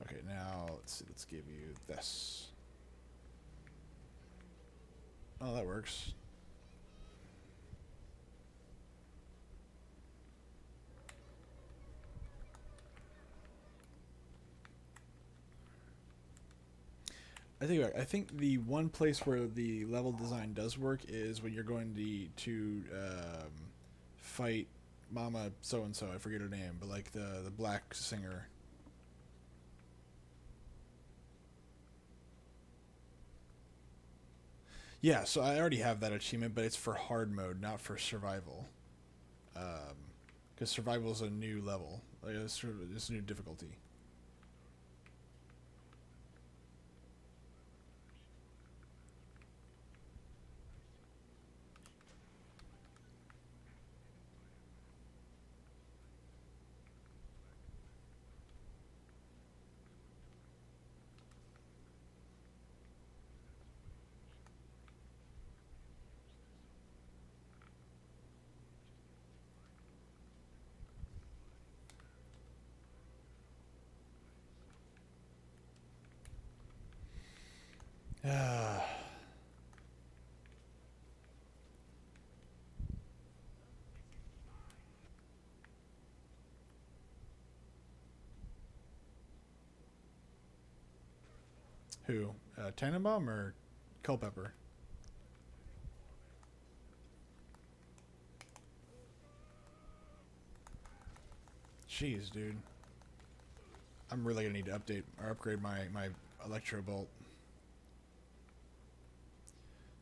Okay, now let's see. Let's give you this. Oh, that works. I think the one place where the level design does work is when you're going to fight Mama so and so. I forget her name, but like the black singer. Yeah, so I already have that achievement, but it's for hard mode, not for survival. Because survival is a new level, like it's a new difficulty. Ah. Who? Tannenbaum or Culpepper? Jeez, dude. I'm really gonna need to update or upgrade my electro bolt.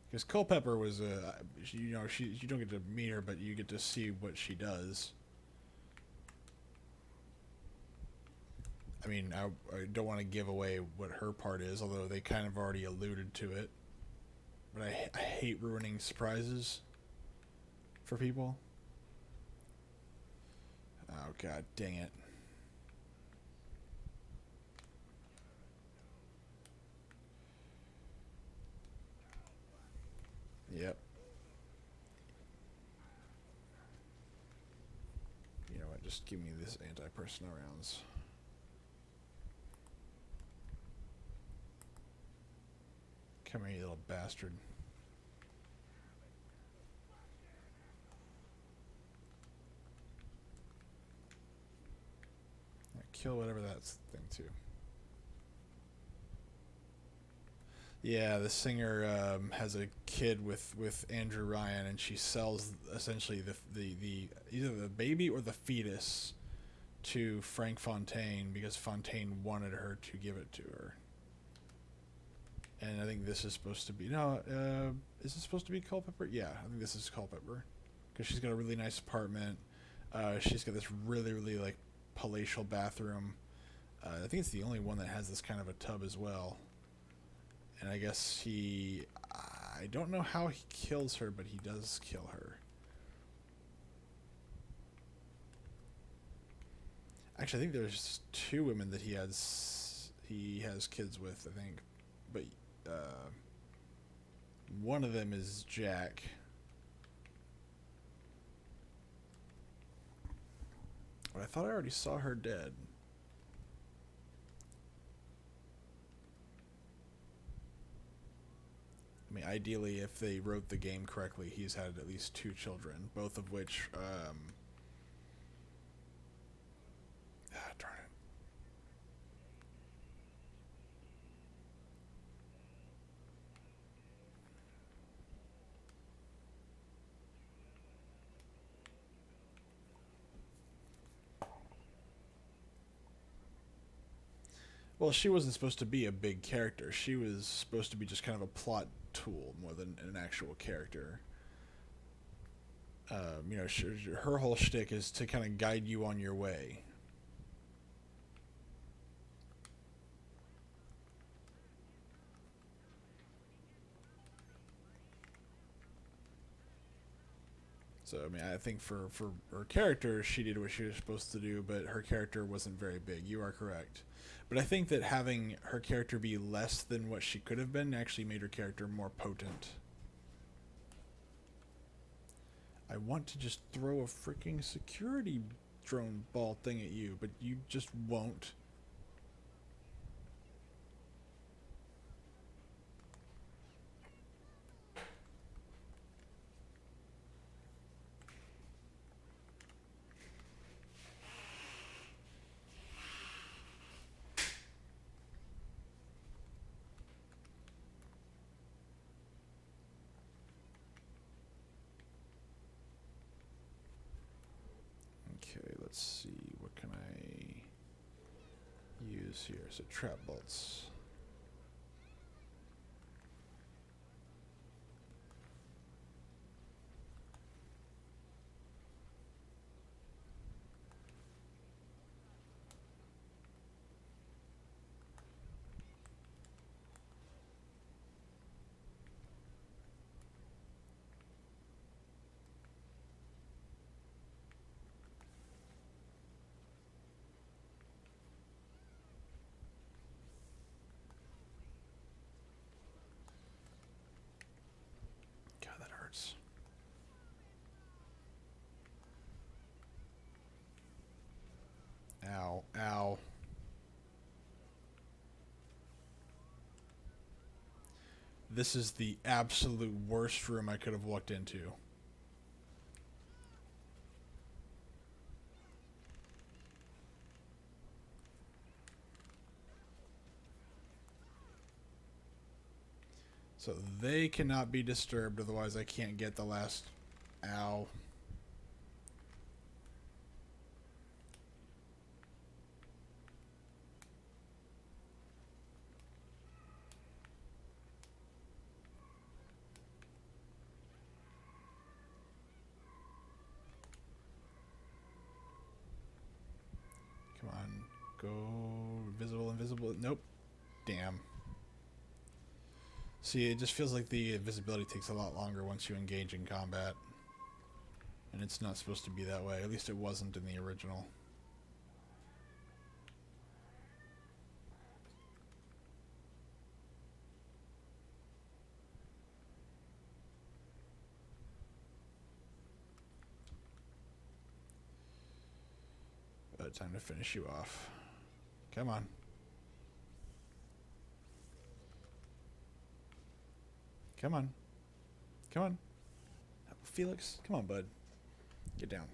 Because Culpepper was you don't get to meet her, but you get to see what she does. I mean, I don't want to give away what her part is, although they kind of already alluded to it. But I hate ruining surprises for people. Oh god, dang it. Yep. You know what? Just give me this anti-personnel rounds. Come here, you little bastard. Kill whatever that's thing too. Yeah, the singer has a kid with Andrew Ryan, and she sells essentially the either the baby or the fetus to Frank Fontaine because Fontaine wanted her to give it to her. And I think this is supposed to be no. Is this supposed to be Culpepper? Yeah, I think this is Culpepper because she's got a really nice apartment. She's got this really like palatial bathroom. I think it's the only one that has this kind of a tub as well. And I guess I don't know how he kills her, but he does kill her. Actually, I think there's two women that he has kids with, I think. But one of them is Jack. But I thought I already saw her dead. I mean, ideally, if they wrote the game correctly, he's had at least two children, both of which, darn it. Well, she wasn't supposed to be a big character. She was supposed to be just kind of a plot tool more than an actual character. Her whole shtick is to kind of guide you on your way. So I mean, I think for her character, she did what she was supposed to do, but her character wasn't very big. You are correct. But I think that having her character be less than what she could have been actually made her character more potent. I want to just throw a freaking security drone ball thing at you, but you just won't. let's see, what can I use here? So trap bolts. God, that hurts. Ow, ow. This is the absolute worst room I could have walked into. So they cannot be disturbed, otherwise I can't get the last... Ow. Come on. Go. Invisible, invisible. Nope. Damn. See, it just feels like the invisibility takes a lot longer once you engage in combat. And it's not supposed to be that way. At least it wasn't in the original. Time to finish you off. Come on. Come on. Come on. Felix, come on, bud. Get down.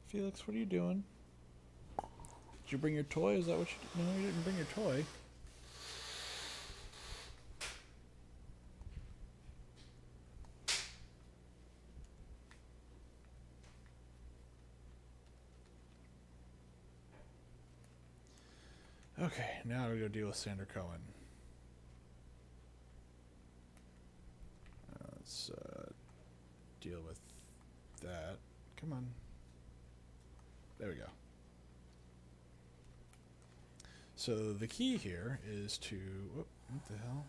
Felix, what are you doing? Did you bring your toy? Is that what you... No, you didn't bring your toy. Okay, now we go deal with Sander Cohen. Let's deal with that. Come on. There we go. So the key here is to... Whoop, what the hell?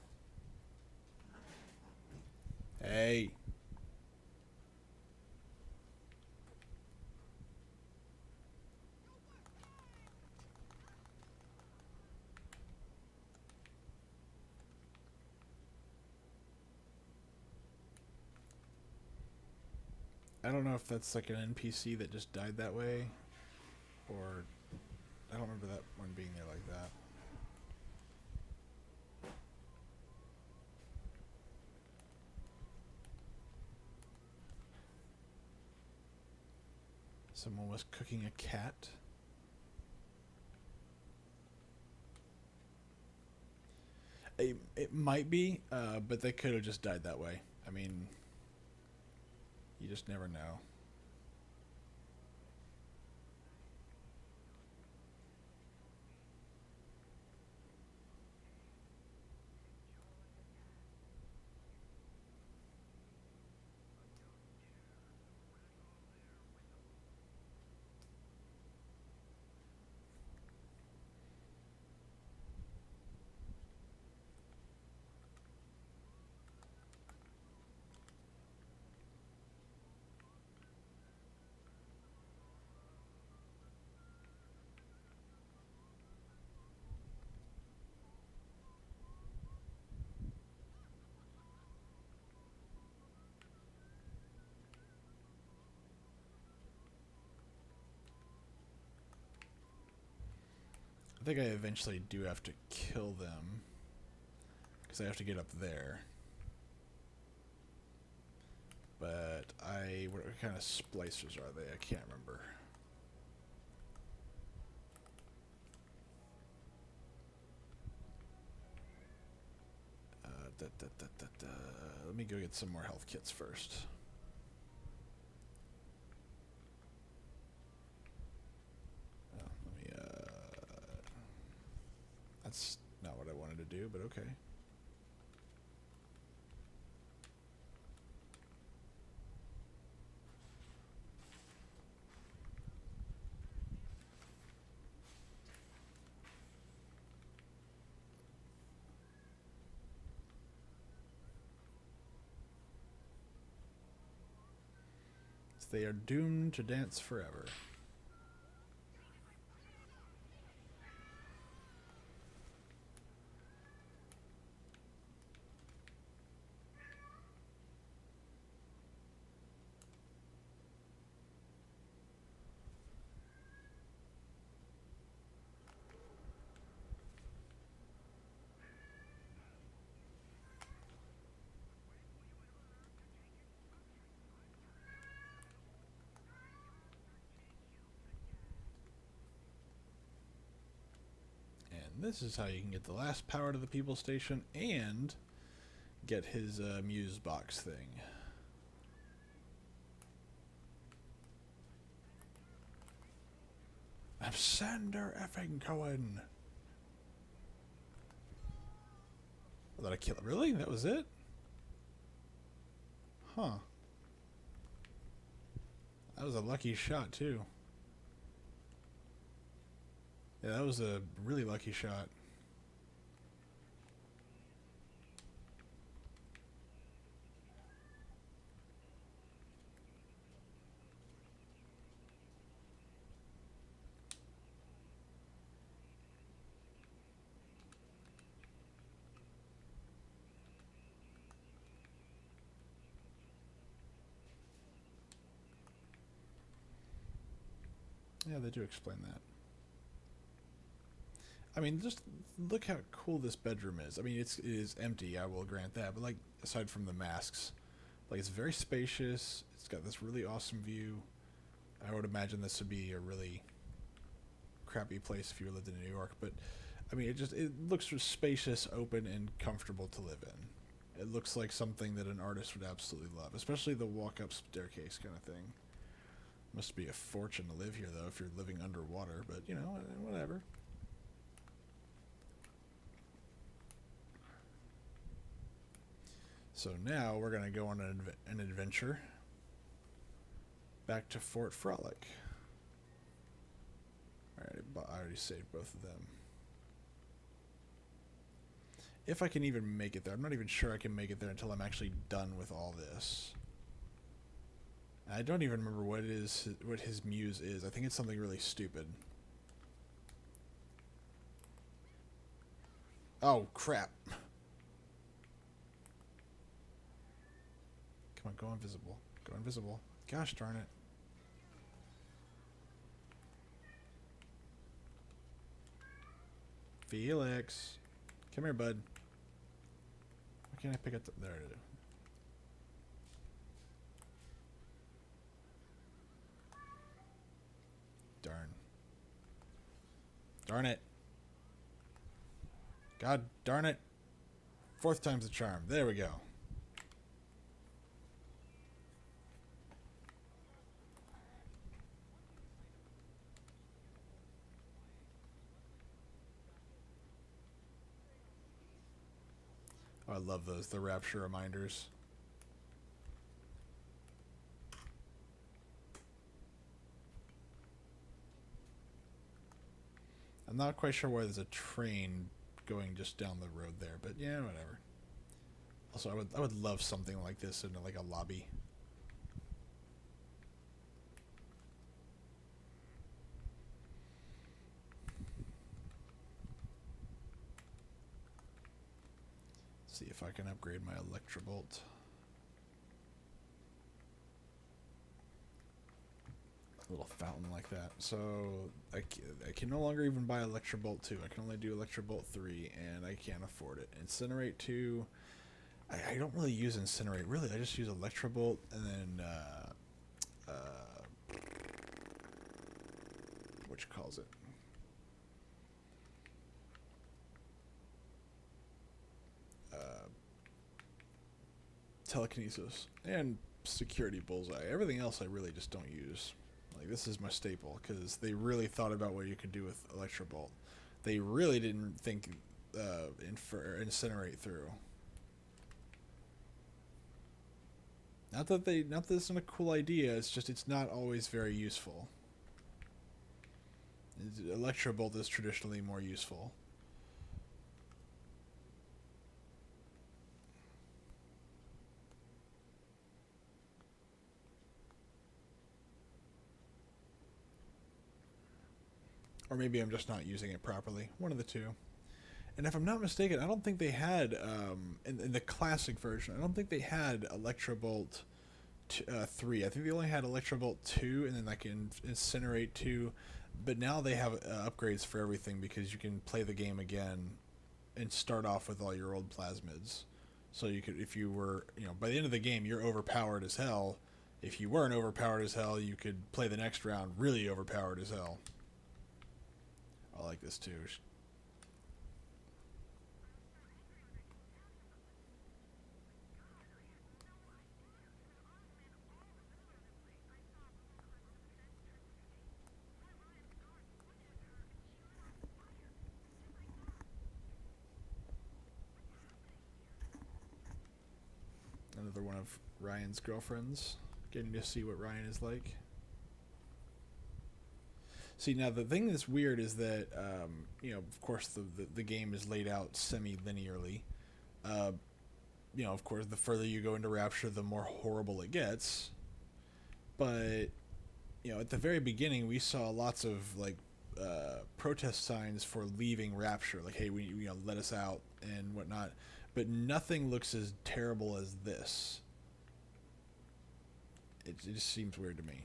Hey! I don't know if that's like an NPC that just died that way, or I don't remember that one being there like that. Someone was cooking a cat. It might be, but they could have just died that way. I mean, you just never know. I think I eventually do have to kill them. Because I have to get up there. But what kind of splicers are they? I can't remember. Let me go get some more health kits first. Oh, let me, that's not what I wanted to do, but okay. They are doomed to dance forever. This is how you can get the last power to the people station and get his muse box thing. I'm Sander effing Cohen. I thought I killed. Really? That was it? Huh. That was a lucky shot too. Yeah, that was a really lucky shot. Yeah, they do explain that. I mean, just look how cool this bedroom is. I mean, it is empty, I will grant that, but like, aside from the masks, like, it's very spacious. It's got this really awesome view. I would imagine this would be a really crappy place if you lived in New York, but I mean, it looks spacious, open, and comfortable to live in. It looks like something that an artist would absolutely love, especially the walk-up staircase kind of thing. Must be a fortune to live here, though, if you're living underwater, but, you know, whatever. So now we're going to go on an adventure back to Fort Frolic. Alright, I already saved both of them. If I can even make it there. I'm not even sure I can make it there until I'm actually done with all this. I don't even remember what his muse is. I think it's something really stupid. Oh, crap. Come on, go invisible. Go invisible. Gosh darn it. Felix. Come here, bud. Why can't I pick up the... There it is. Darn. Darn it. God darn it. Fourth time's the charm. There we go. Oh, I love those. The Rapture reminders. I'm not quite sure why there's a train going just down the road there, but yeah, whatever. Also, I would love something like this in like a lobby. See if I can upgrade my Electrobolt. little fountain like that. So I can no longer even buy Electrobolt 2. I can only do Electrobolt 3, and I can't afford it. Incinerate 2, I don't really use Incinerate. Really, I just use Electrobolt, and then, what you calls it? Telekinesis. And Security Bullseye. Everything else I really just don't use. Like, this is my staple, because they really thought about what you could do with Electrobolt. They really didn't think Incinerate through. Not that this isn't a cool idea, it's just it's not always very useful. Electrobolt is traditionally more useful. Or maybe I'm just not using it properly. One of the two. And if I'm not mistaken, I don't think they had, in the classic version, I don't think they had Electrobolt 3. I think they only had Electrobolt 2, and then like Incinerate 2. But now they have upgrades for everything, because you can play the game again and start off with all your old plasmids. So you could, if you were, by the end of the game, you're overpowered as hell. If you weren't overpowered as hell, you could play the next round really overpowered as hell. I like this too. Another one of Ryan's girlfriends. Getting to see what Ryan is like. See, now the thing that's weird is that, of course the game is laid out semi-linearly. Of course, the further you go into Rapture, the more horrible it gets. But, at the very beginning, we saw lots of, protest signs for leaving Rapture. Like, hey, let us out and whatnot. But nothing looks as terrible as this. It just seems weird to me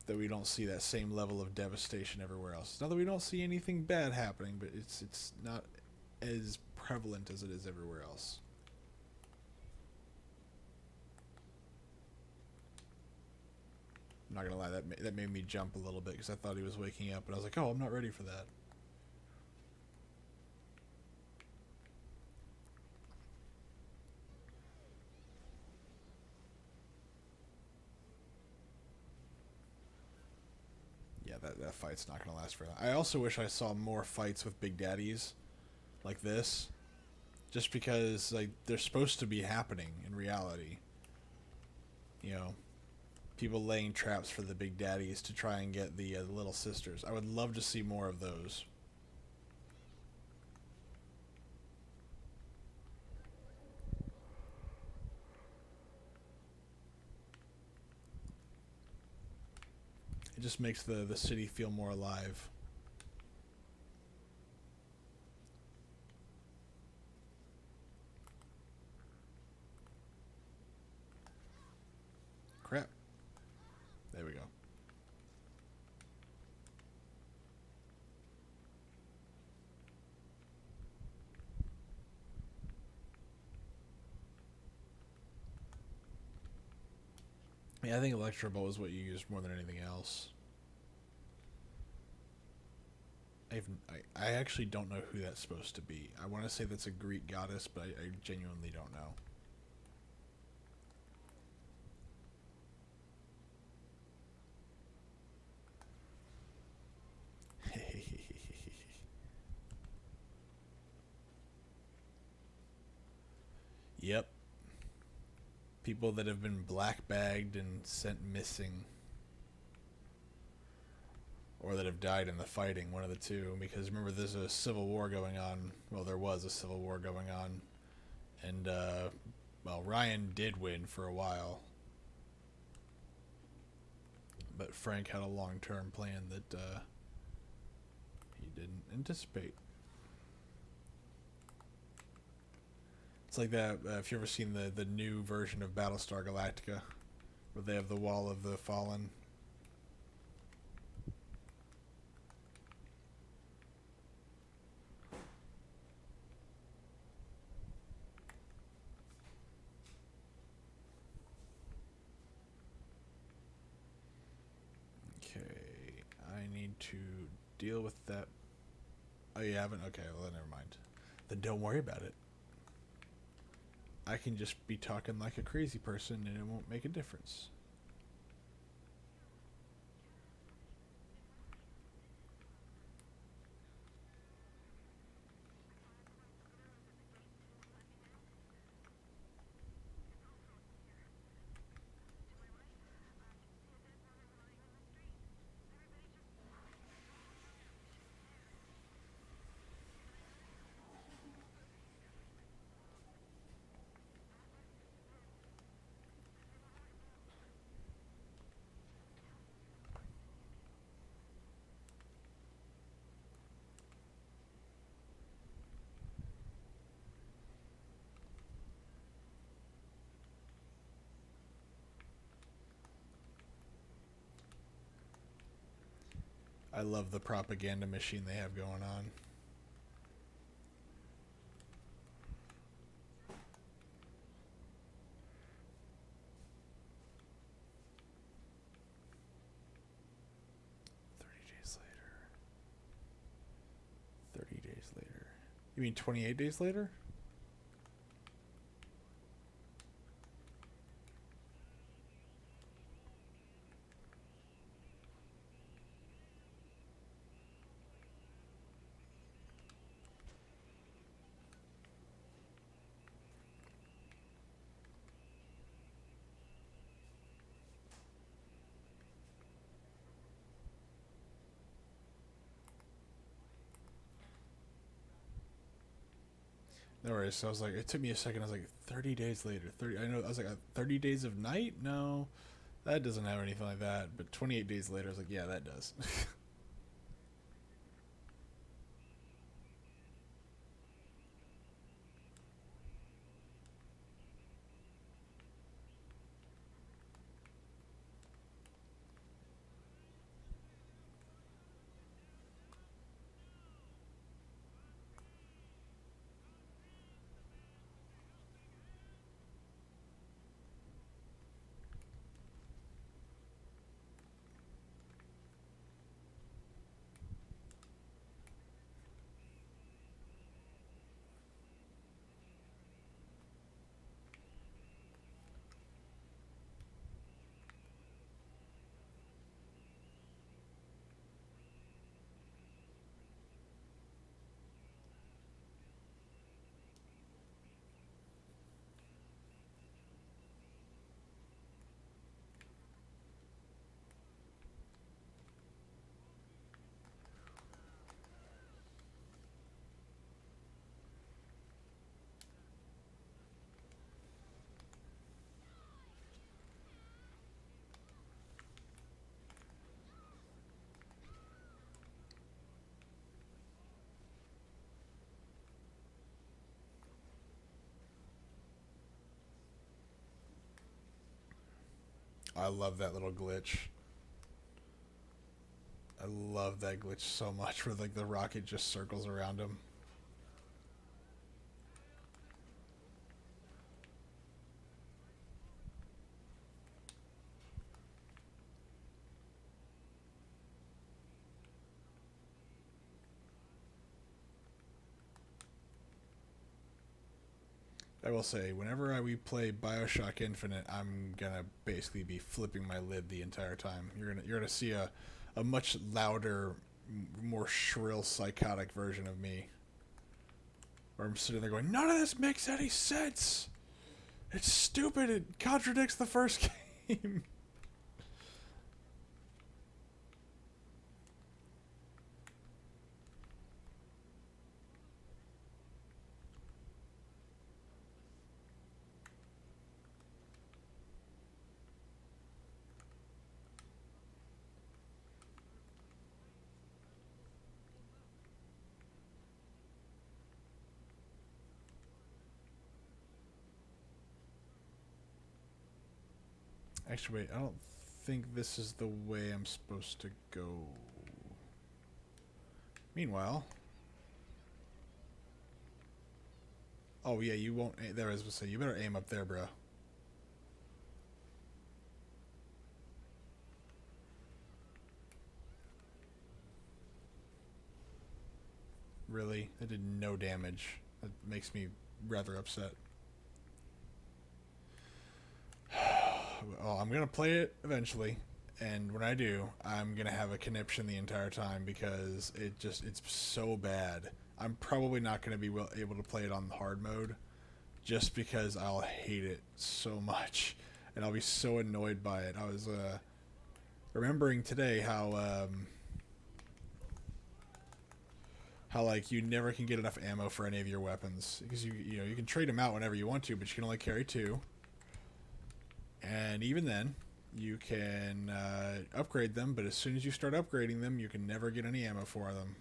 that we don't see that same level of devastation everywhere else. Not that we don't see anything bad happening, but it's not as prevalent as it is everywhere else. I'm not gonna lie, that made me jump a little bit, because I thought he was waking up, and I was like, oh, I'm not ready for that. Yeah, that fight's not gonna last for long. I also wish I saw more fights with Big Daddies like this, just because they're supposed to be happening in reality. People laying traps for the Big Daddies to try and get the little sisters. I would love to see more of those. It just makes the city feel more alive. Crap. There we go. Yeah, I think Electrobolt is what you use more than anything else. I actually don't know who that's supposed to be. I want to say that's a Greek goddess, but I genuinely don't know. Yep. People that have been black bagged and sent missing. Or that have died in the fighting, one of the two. Because remember, there's a civil war going on. Well, there was a civil war going on. And, Ryan did win for a while. But Frank had a long-term plan that he didn't anticipate. It's like that, if you've ever seen the new version of Battlestar Galactica, where they have the Wall of the Fallen. to deal with that. Oh, you haven't? Okay, well, then never mind. Then don't worry about it. I can just be talking like a crazy person and it won't make a difference. I love the propaganda machine they have going on. Days later. 30 days later. You mean 28 days later? No worries. So I was like, it took me a second. I was like, 30 days later. 30. I know. I was like, 30 days of night? No, that doesn't have anything like that. But 28 days later, I was like, yeah, that does. I love that little glitch. I love that glitch so much where like the rocket just circles around him. I will say, whenever we play Bioshock Infinite, I'm gonna basically be flipping my lid the entire time. You're gonna see a much louder, more shrill, psychotic version of me. Where I'm sitting there going, none of this makes any sense. It's stupid. It contradicts the first game. Actually, wait. I don't think this is the way I'm supposed to go. Meanwhile. Oh, yeah, you won't. There, I was supposed to say, you better aim up there, bro. Really? That did no damage. That makes me rather upset. Well, I'm gonna play it eventually, and when I do, I'm gonna have a conniption the entire time because it's so bad. I'm probably not gonna be able to play it on the hard mode, just because I'll hate it so much, and I'll be so annoyed by it. I was remembering today how like you never can get enough ammo for any of your weapons because you know you can trade them out whenever you want to, but you can only carry 2. And even then, you can upgrade them, but as soon as you start upgrading them, you can never get any ammo for them.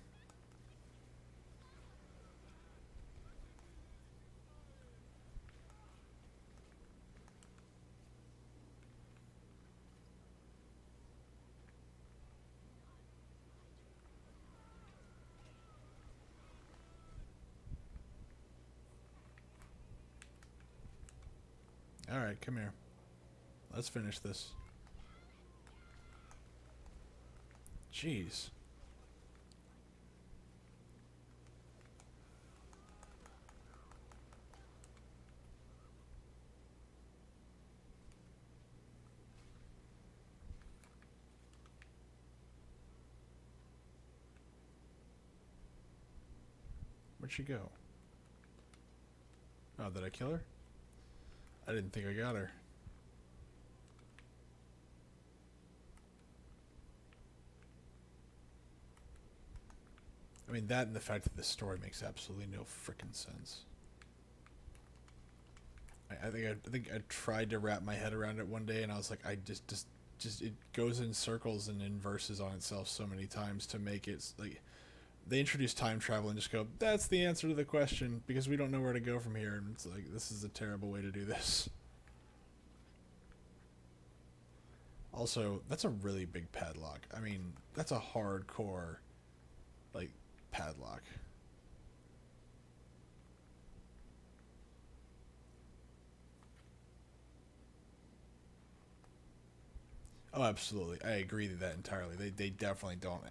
Alright, come here. Let's finish this. Jeez. Where'd she go? Oh, did I kill her? I didn't think I got her. I mean, that and the fact that this story makes absolutely no frickin' sense. I think I tried to wrap my head around it one day, and I was like, I just it goes in circles and inverses on itself so many times to make it like they introduce time travel and just go, that's the answer to the question because we don't know where to go from here, and it's like this is a terrible way to do this. Also, that's a really big padlock. I mean, that's a hardcore like padlock. Oh, absolutely. I agree with that entirely. They definitely don't.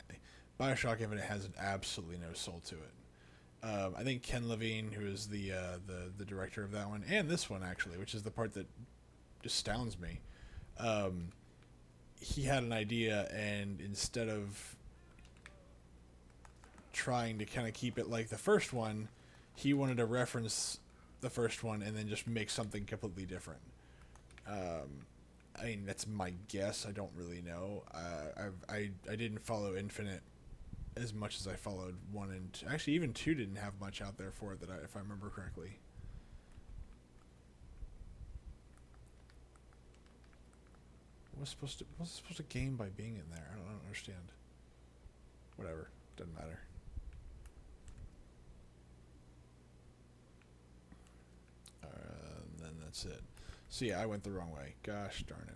Bioshock Infinite has absolutely no soul to it. I think Ken Levine, who is the director of that one, and this one actually, which is the part that astounds me, he had an idea, and instead of trying to kind of keep it like the first one, he wanted to reference the first one and then just make something completely different. I mean, that's my guess. I don't really know. I didn't follow Infinite as much as I followed 1 and 2. Actually, even 2 didn't have much out there for it, if I remember correctly. What's supposed to gain by being in there? I don't understand. Whatever. Doesn't matter. And then that's it. So yeah, I went the wrong way. Gosh darn it.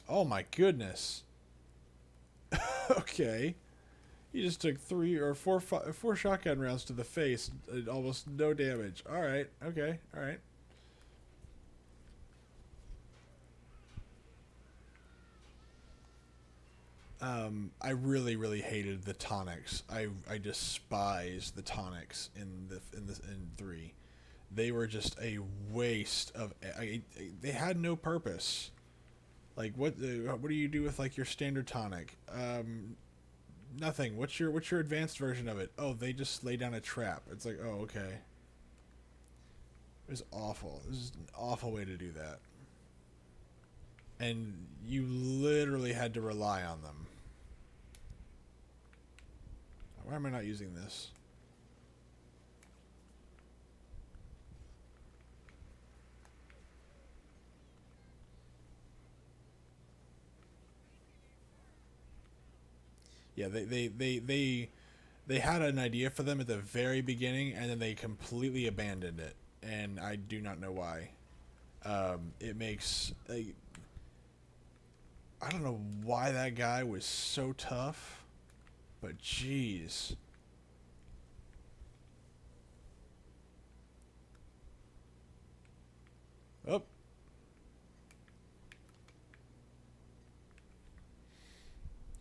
Oh my goodness. Okay. He just took 3 or 4 shotgun rounds to the face, and almost no damage. All right. Okay. All right. I really hated the tonics. I despise the tonics in 3. They were just a waste of. They had no purpose. Like what do you do with like your standard tonic? Nothing. What's your advanced version of it? Oh, they just lay down a trap. It's like, oh, okay. It was awful. This is an awful way to do that. And you literally had to rely on them. Why am I not using this? Yeah, they had an idea for them at the very beginning, and then they completely abandoned it, and I do not know why. It makes I don't know why that guy was so tough, but jeez. Oh.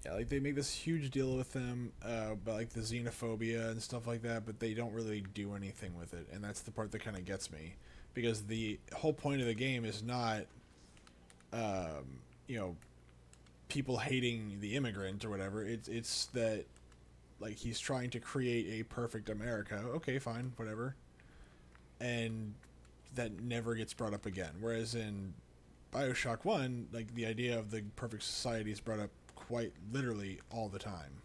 Yeah, like they make this huge deal with them about like the xenophobia and stuff like that, but they don't really do anything with it, and that's the part that kind of gets me, because the whole point of the game is not, um, you know, people hating the immigrant or whatever. It's that like he's trying to create a perfect America. Okay, fine, whatever, and that never gets brought up again. Whereas in Bioshock 1, like the idea of the perfect society is brought up quite literally all the time.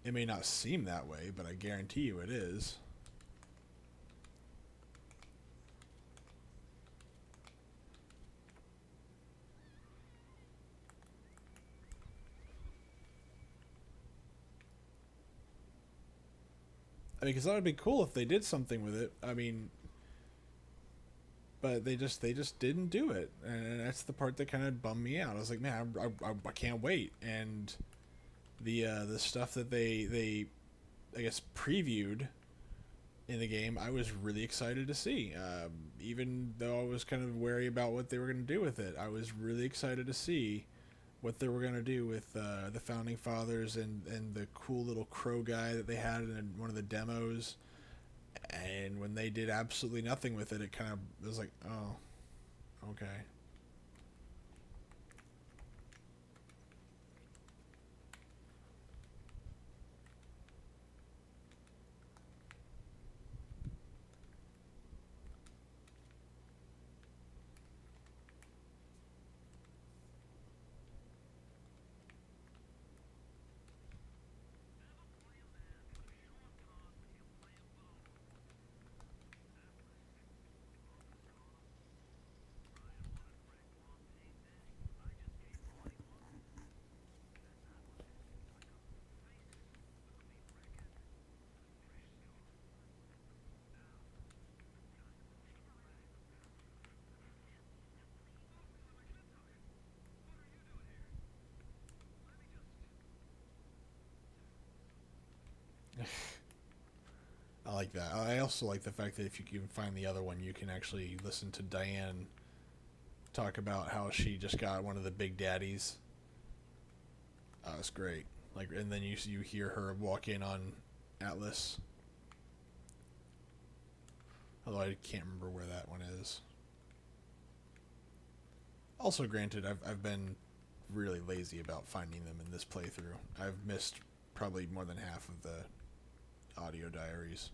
It may not seem that way, but I guarantee you it is. I mean, because that would be cool if they did something with it. I mean, but they just didn't do it, and that's the part that kind of bummed me out. I was like, man, I can't wait. And the stuff that they I guess previewed in the game, I was really excited to see. Even though I was kind of wary about what they were going to do with it, I was really excited to see what they were going to do with the founding fathers and the cool little crow guy that they had in one of the demos. And when they did absolutely nothing with it, it kind of was like, oh, okay. I like that. I also like the fact that if you can find the other one, you can actually listen to Diane talk about how she just got one of the big daddies. It's great. Like, and then you hear her walk in on Atlas. Although I can't remember where that one is. Also, granted, I've been really lazy about finding them in this playthrough. I've missed probably more than half of the audio diaries.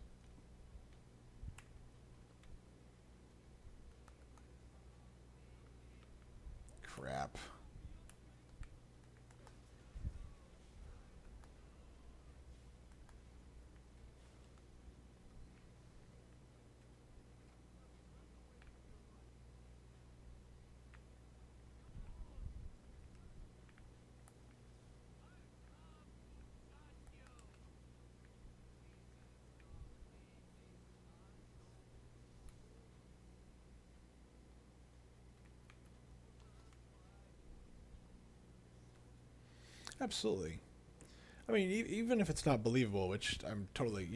Crap. Absolutely. I mean, even if it's not believable, which I'm totally,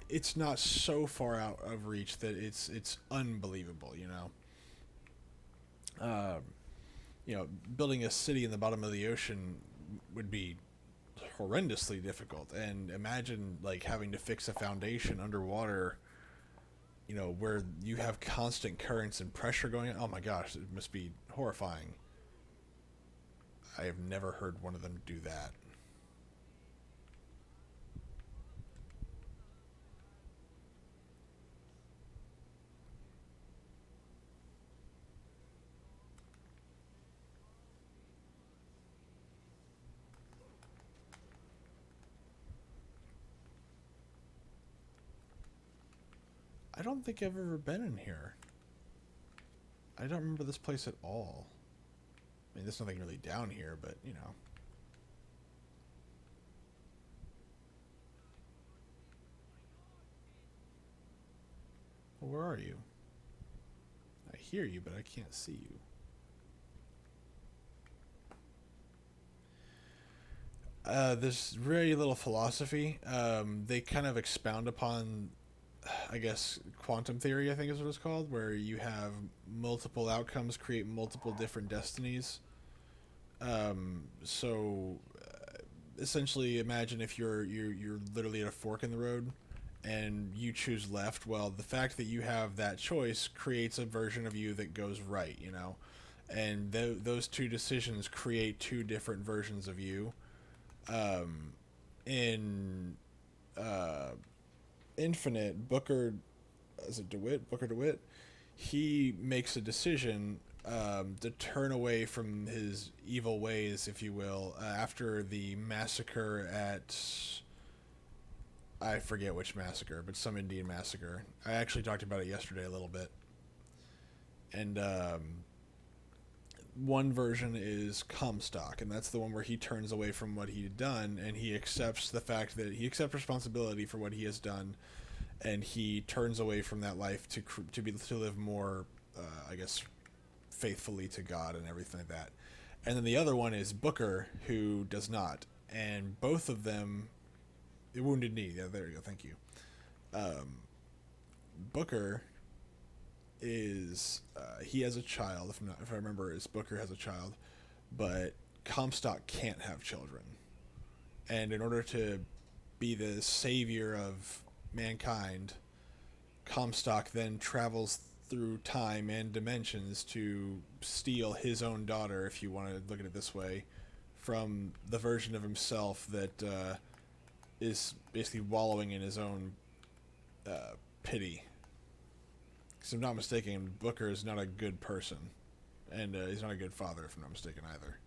it's not so far out of reach that it's unbelievable. Um, building a city in the bottom of the ocean would be horrendously difficult, and imagine like having to fix a foundation underwater. Where you have constant currents and pressure going on. Oh my gosh, it must be horrifying. I have never heard one of them do that. I don't think I've ever been in here. I don't remember this place at all. I mean, there's nothing really down here, but. Well, where are you? I hear you, but I can't see you. There's very little philosophy. They kind of expound upon I guess quantum theory, I think is what it's called, where you have multiple outcomes create multiple different destinies. So essentially, imagine if you're literally at a fork in the road, and you choose left. Well, the fact that you have that choice creates a version of you that goes right. And those two decisions create two different versions of you. In uh, Infinite, Booker, is it DeWitt? Booker DeWitt, he makes a decision to turn away from his evil ways, if you will, after the massacre at, I forget which massacre, but some Indian massacre. I actually talked about it yesterday a little bit. And one version is Comstock, and that's the one where he turns away from what he had done, and he accepts the fact that he accepts responsibility for what he has done, and he turns away from that life to live more, I guess, faithfully to God and everything like that. And then the other one is Booker, who does not, and both of them, Wounded Knee. Yeah, there you go. Thank you. Booker is he has a child. If I remember, is Booker has a child, but Comstock can't have children, and in order to be the savior of mankind, Comstock then travels through time and dimensions to steal his own daughter, if you want to look at it this way, from the version of himself that is basically wallowing in his own pity. Because if I'm not mistaken, Booker is not a good person, and he's not a good father, if I'm not mistaken either.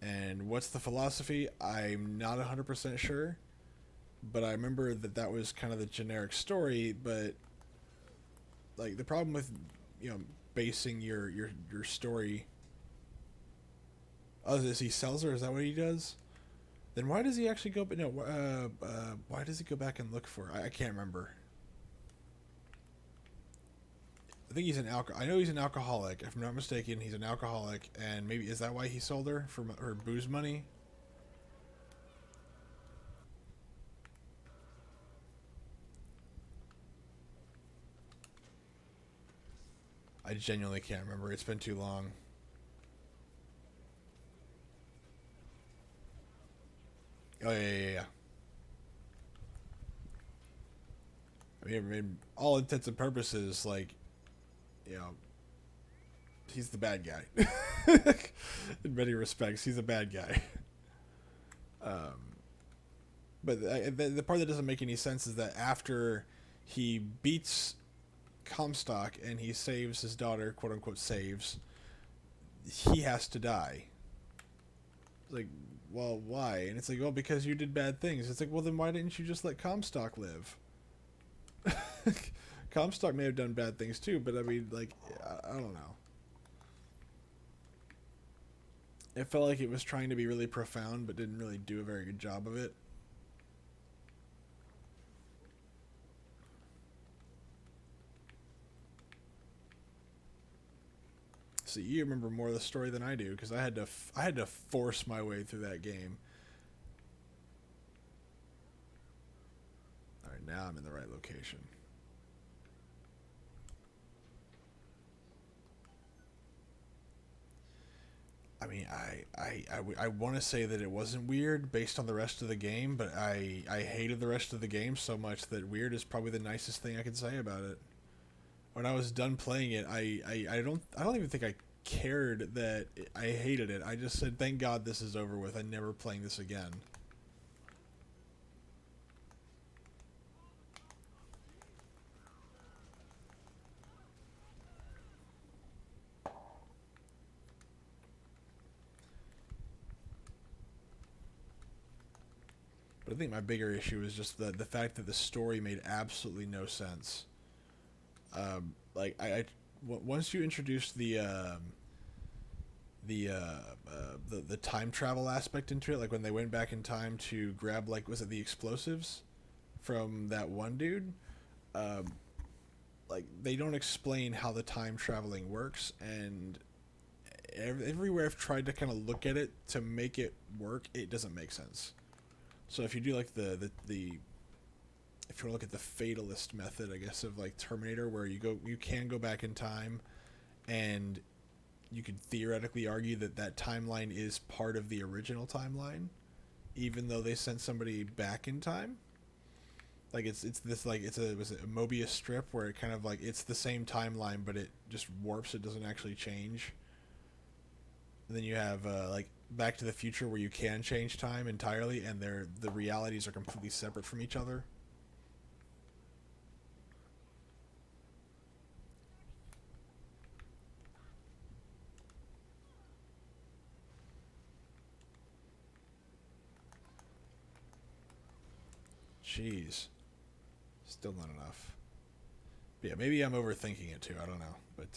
And what's the philosophy? I'm not 100% sure, but I remember that was kind of the generic story. But like the problem with basing your story, oh, is he sells her? Is that what he does? Then why does he actually go? No, why does he go back and look for her? I can't remember. I think he's I know he's an alcoholic. If I'm not mistaken, he's an alcoholic, and maybe is that why he sold her for her booze money? I genuinely can't remember. It's been too long. Oh yeah. I mean, all intents and purposes, like, he's the bad guy. In many respects, he's a bad guy. But the part that doesn't make any sense is that after he beats Comstock and he saves his daughter, quote unquote saves, he has to die. Like, well, why? And it's like, well, because you did bad things. It's like, well, then why didn't you just let Comstock live? Comstock may have done bad things too, but I mean, like, I don't know. It felt like it was trying to be really profound, but didn't really do a very good job of it. So you remember more of the story than I do, because I had to force my way through that game. All right, now I'm in the right location. I mean, I want to say that it wasn't weird based on the rest of the game, but I hated the rest of the game so much that weird is probably the nicest thing I can say about it. When I was done playing it, I don't even think I cared that I hated it. I just said, thank God this is over with. I'm never playing this again. But I think my bigger issue is just the fact that the story made absolutely no sense. Like once you introduced the time travel aspect into it, like when they went back in time to grab, like, was it the explosives from that one dude? Like, they don't explain how the time traveling works, and everywhere I've tried to kind of look at it to make it work, it doesn't make sense. So if you do like the if you want to look at the fatalist method, I guess, of like Terminator, where you can go back in time, and you could theoretically argue that that timeline is part of the original timeline, even though they sent somebody back in time. Like it's this like it's a was it a Mobius strip where it kind of like it's the same timeline, but it just warps. It doesn't actually change. And then you have like Back to the Future, where you can change time entirely, and the realities are completely separate from each other. Jeez, still not enough. But yeah, maybe I'm overthinking it too. I don't know, but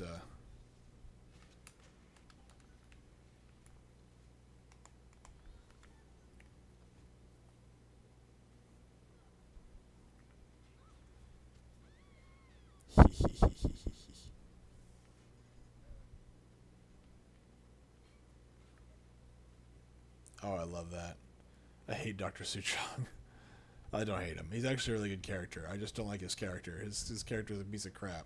oh, I love that. I hate Dr. Suchong. I don't hate him. He's actually a really good character. I just don't like his character. His character is a piece of crap.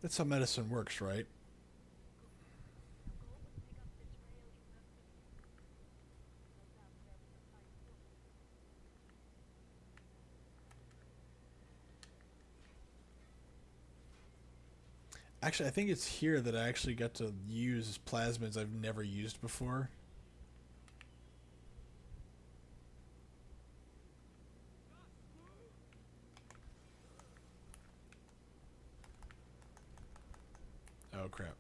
That's how medicine works, right? Actually, I think it's here that I actually got to use plasmids I've never used before. Oh crap.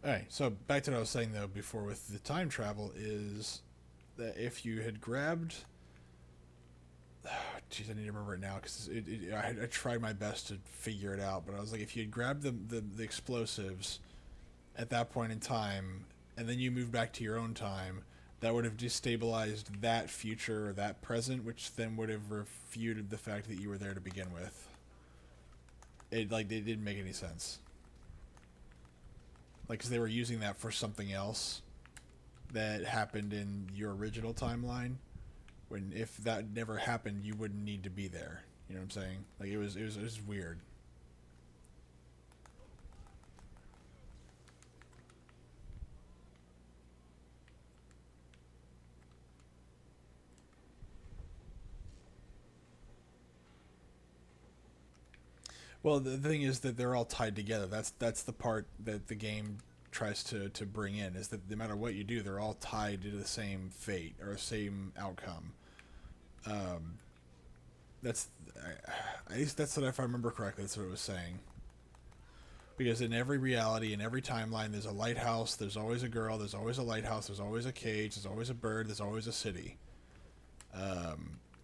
Alright, so back to what I was saying though before with the time travel is that if you had grabbed, jeez, I need to remember it now because I tried my best to figure it out, but I was like, if you had grabbed the explosives at that point in time, and then you moved back to your own time, that would have destabilized that future or that present, which then would have refuted the fact that you were there to begin with. It didn't make any sense. Like, because they were using that for something else that happened in your original timeline. When if that never happened, you wouldn't need to be there. You know what I'm saying? Like it was weird. Well, the thing is that they're all tied together. That's the part that the game tries to bring in is that no matter what you do, they're all tied to the same fate or same outcome. Um, that's at least that's what if I remember correctly. That's what it was saying. Because in every reality, in every timeline, there's a lighthouse. There's always a girl. There's always a lighthouse. There's always a cage. There's always a bird. There's always a city.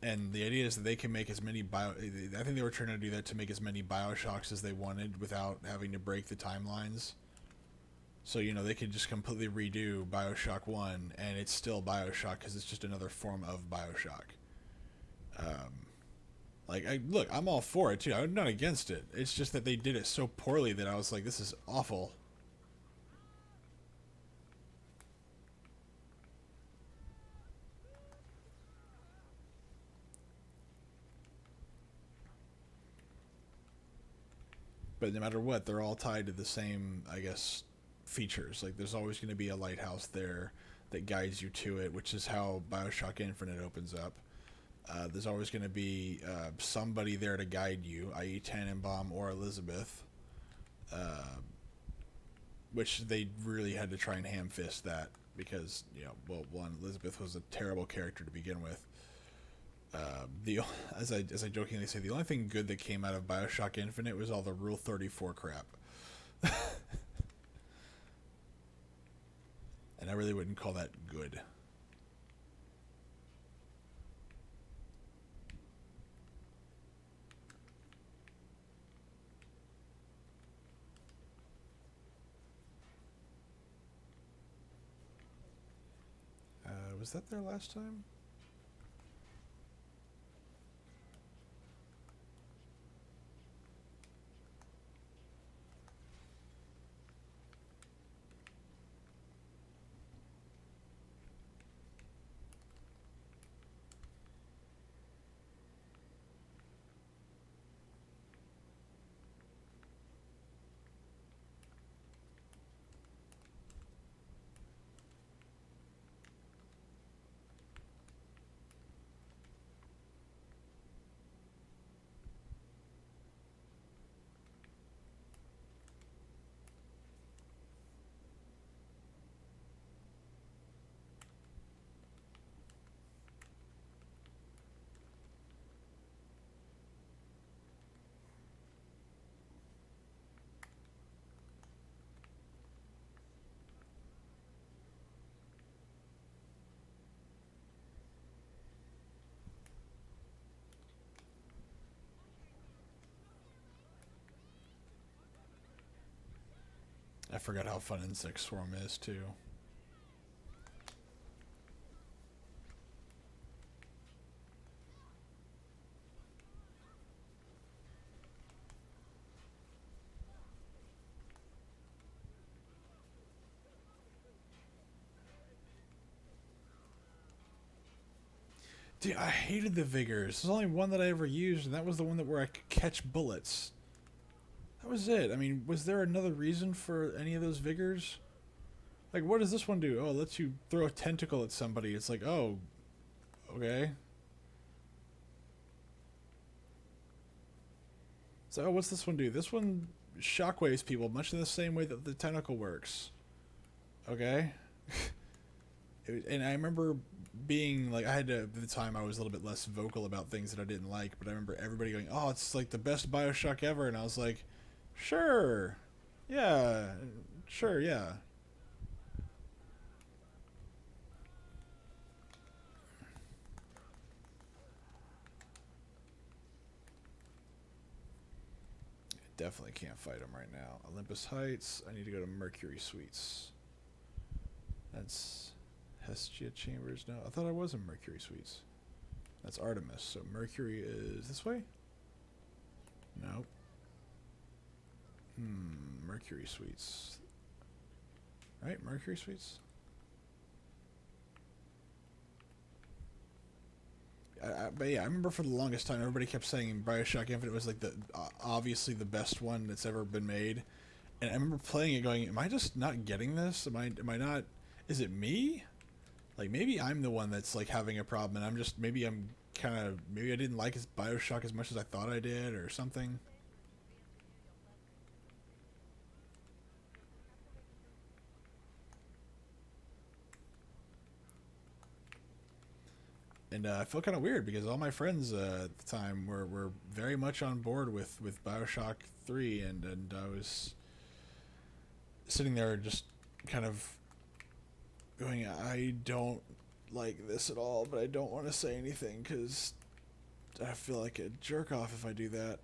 And the idea is that they can make as many bio. I think they were trying to do that to make as many Bioshocks as they wanted without having to break the timelines. So they could just completely redo Bioshock One, and it's still Bioshock because it's just another form of Bioshock. Um, look, I'm all for it too. I'm not against it. It's just that they did it so poorly that I was like, this is awful. But no matter what, they're all tied to the same, I guess, features. Like there's always going to be a lighthouse there that guides you to it, which is how Bioshock Infinite opens up. There's always going to be somebody there to guide you, i.e., Tannenbaum or Elizabeth. which they really had to try and ham-fist that because, you know, well, one, Elizabeth was a terrible character to begin with. The as I jokingly say, the only thing good that came out of BioShock Infinite was all the Rule 34 crap. And I really wouldn't call that good. Was that there last time? I forgot how fun Insect Swarm is, too. Dude, I hated the Vigors. There's only one that I ever used, and that was the one where I could catch bullets. That was it. I mean, was there another reason for any of those Vigors? Like, what does this one do? Oh, it lets you throw a tentacle at somebody. It's like, oh, okay. So, what's this one do? This one shockwaves people much in the same way that the tentacle works. Okay. And I remember being like, I had to, at the time I was a little bit less vocal about things that I didn't like, but I remember everybody going, oh, it's like the best BioShock ever. And I was like, sure. Yeah. Sure, yeah. Definitely can't fight him right now. Olympus Heights. I need to go to Mercury Suites. That's Hestia Chambers. No, I thought I was in Mercury Suites. That's Artemis. So Mercury is this way? Nope. Mercury Suites. Right? Mercury Suites? But yeah, I remember for the longest time everybody kept saying BioShock Infinite was like the obviously the best one that's ever been made, and I remember playing it going, am I just not getting this? Am I not? Is it me? Like maybe I'm the one that's like having a problem, and I'm just maybe I didn't like BioShock as much as I thought I did, or something. And I felt kind of weird because all my friends at the time were very much on board with BioShock 3, and I was sitting there just kind of going, I don't like this at all, but I don't want to say anything because I feel like a jerk off if I do that.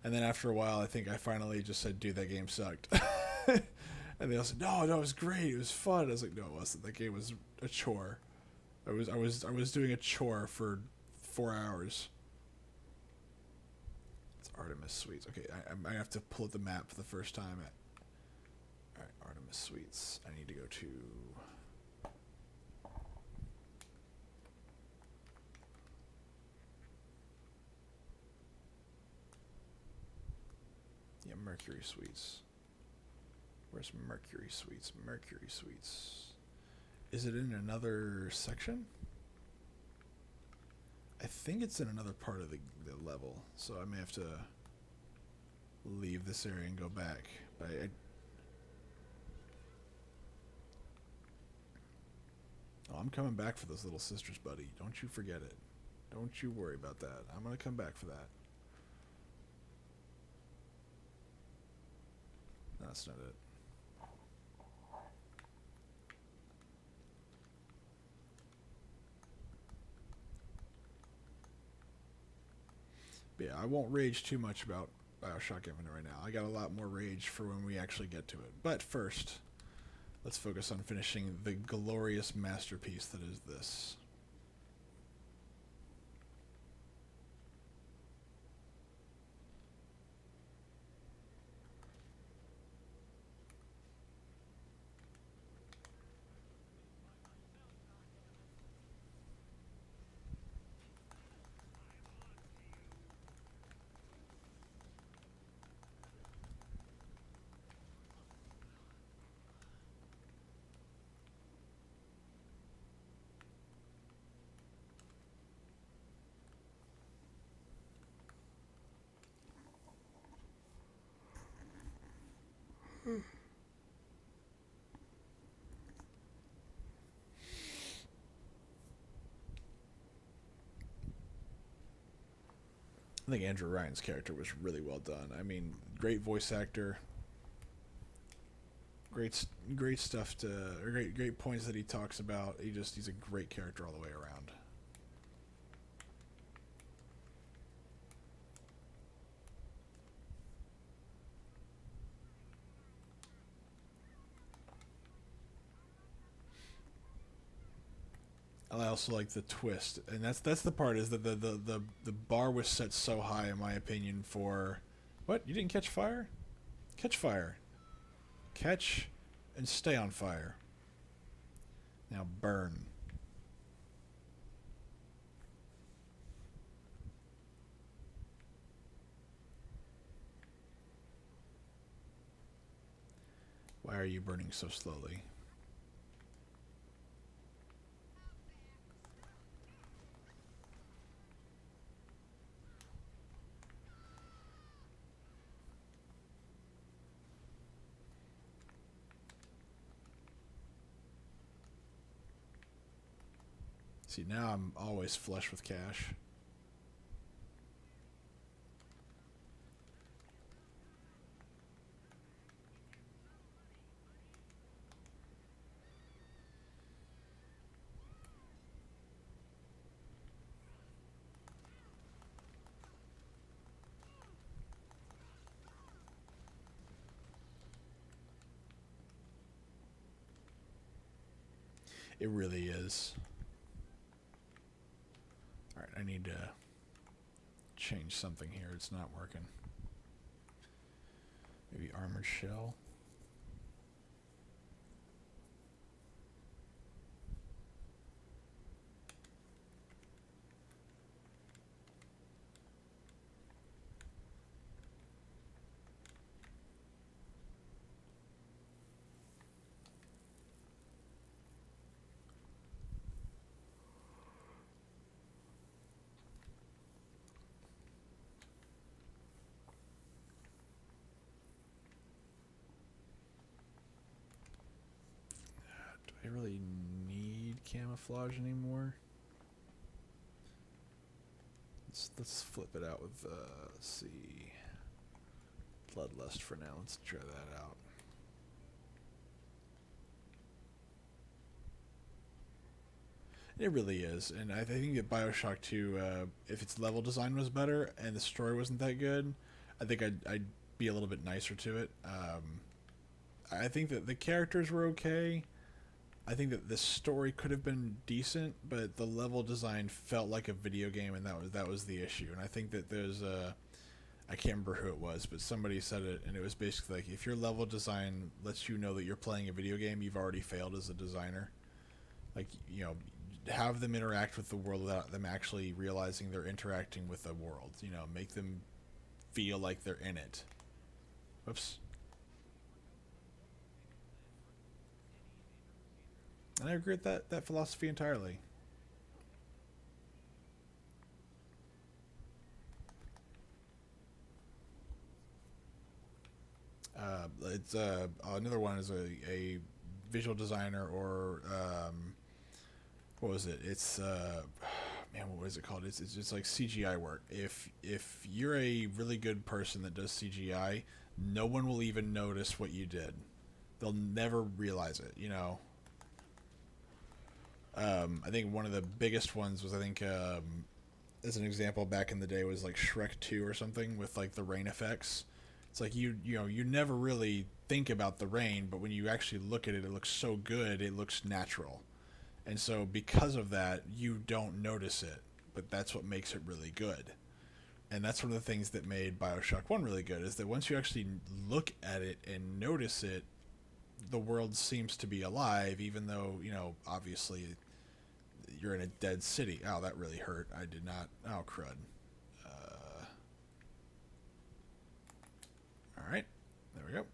And then after a while, I think I finally just said, dude, that game sucked. And they all said, no, it was great. It was fun. I was like, no, it wasn't. That game was a chore. I was doing a chore for 4 hours. It's Artemis Suites. Okay, I have to pull up the map for the first time. All right, Artemis Suites. I need to go to. Yeah, Mercury Suites. Where's Mercury Suites? Mercury Suites. Is it in another section? I think it's in another part of the level, so I may have to leave this area and go back. But I'm coming back for those little sisters, buddy. Don't you forget it. Don't you worry about that. I'm gonna come back for that. No, that's not it. But yeah, I won't rage too much about Bioshock Infinite right now. I got a lot more rage for when we actually get to it. But first, let's focus on finishing the glorious masterpiece that is this. I think Andrew Ryan's character was really well done. I mean, great voice actor, great stuff or great points that he talks about. He's a great character all the way around. I also like the twist, and that's the part is that the bar was set so high, in my opinion. For what, you didn't catch fire? Catch fire, catch, and stay on fire. Now burn. Why are you burning so slowly? See, now I'm always flush with cash. It really is. Alright, I need to change something here. It's not working. Maybe armored shell. Do I really need camouflage anymore? Let's flip it out with let's see, bloodlust for now. Let's try that out. It really is, and I think that Bioshock 2, if its level design was better and the story wasn't that good, I think I'd be a little bit nicer to it. I think that the characters were okay. I think that the story could have been decent, but the level design felt like a video game, and that was the issue. And I think that there's a, I can't remember who it was, but somebody said it, and it was basically like, if your level design lets you know that you're playing a video game, you've already failed as a designer. Like, you know, have them interact with the world without them actually realizing they're interacting with the world. You know, make them feel like they're in it. Whoops. And I agree with that philosophy entirely. it's another one is a visual designer or what was it? It's man, what was it called? It's just like CGI work. If you're a really good person that does CGI, no one will even notice what you did. They'll never realize it. You know. I think one of the biggest ones was as an example back in the day was like Shrek 2 or something with like the rain effects. It's like you never really think about the rain, but when you actually look at it, it looks so good. It looks natural. And so because of that, you don't notice it, but that's what makes it really good. And that's one of the things that made BioShock 1 really good is that once you actually look at it and notice it, the world seems to be alive, even though, obviously you're in a dead city. Oh, that really hurt. I did not. Oh, crud. All right. There we go.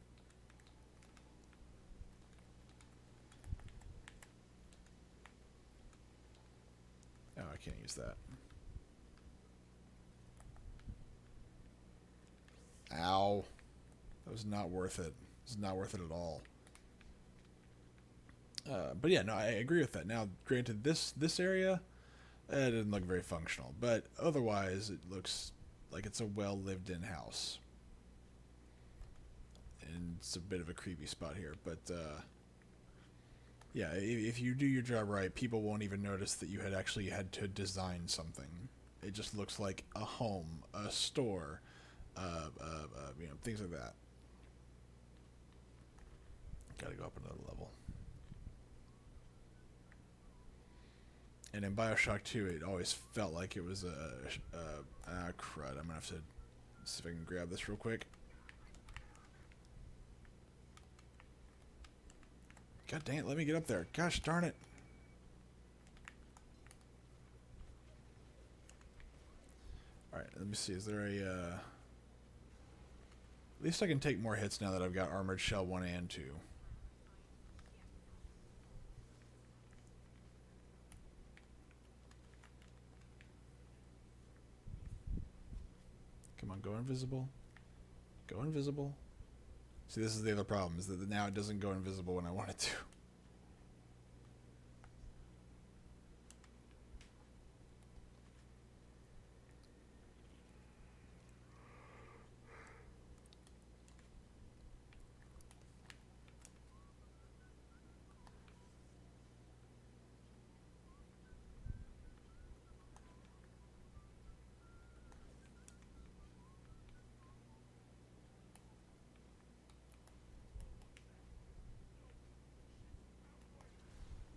Oh, I can't use that. Ow. That was not worth it. It was not worth it at all. But yeah, no, I agree with that. Now, granted, this area, it didn't look very functional, but otherwise, it looks like it's a well lived in house. And it's a bit of a creepy spot here, but yeah, if you do your job right, people won't even notice that you had actually had to design something. It just looks like a home, a store, things like that. Gotta go up another level. And in Bioshock 2, it always felt like it was crud. I'm gonna have to see if I can grab this real quick. God dang it, let me get up there. Gosh darn it. Alright, let me see. Is there a... At least I can take more hits now that I've got Armored Shell 1 and 2. Come on, go invisible. Go invisible. See, this is the other problem, is that now it doesn't go invisible when I want it to.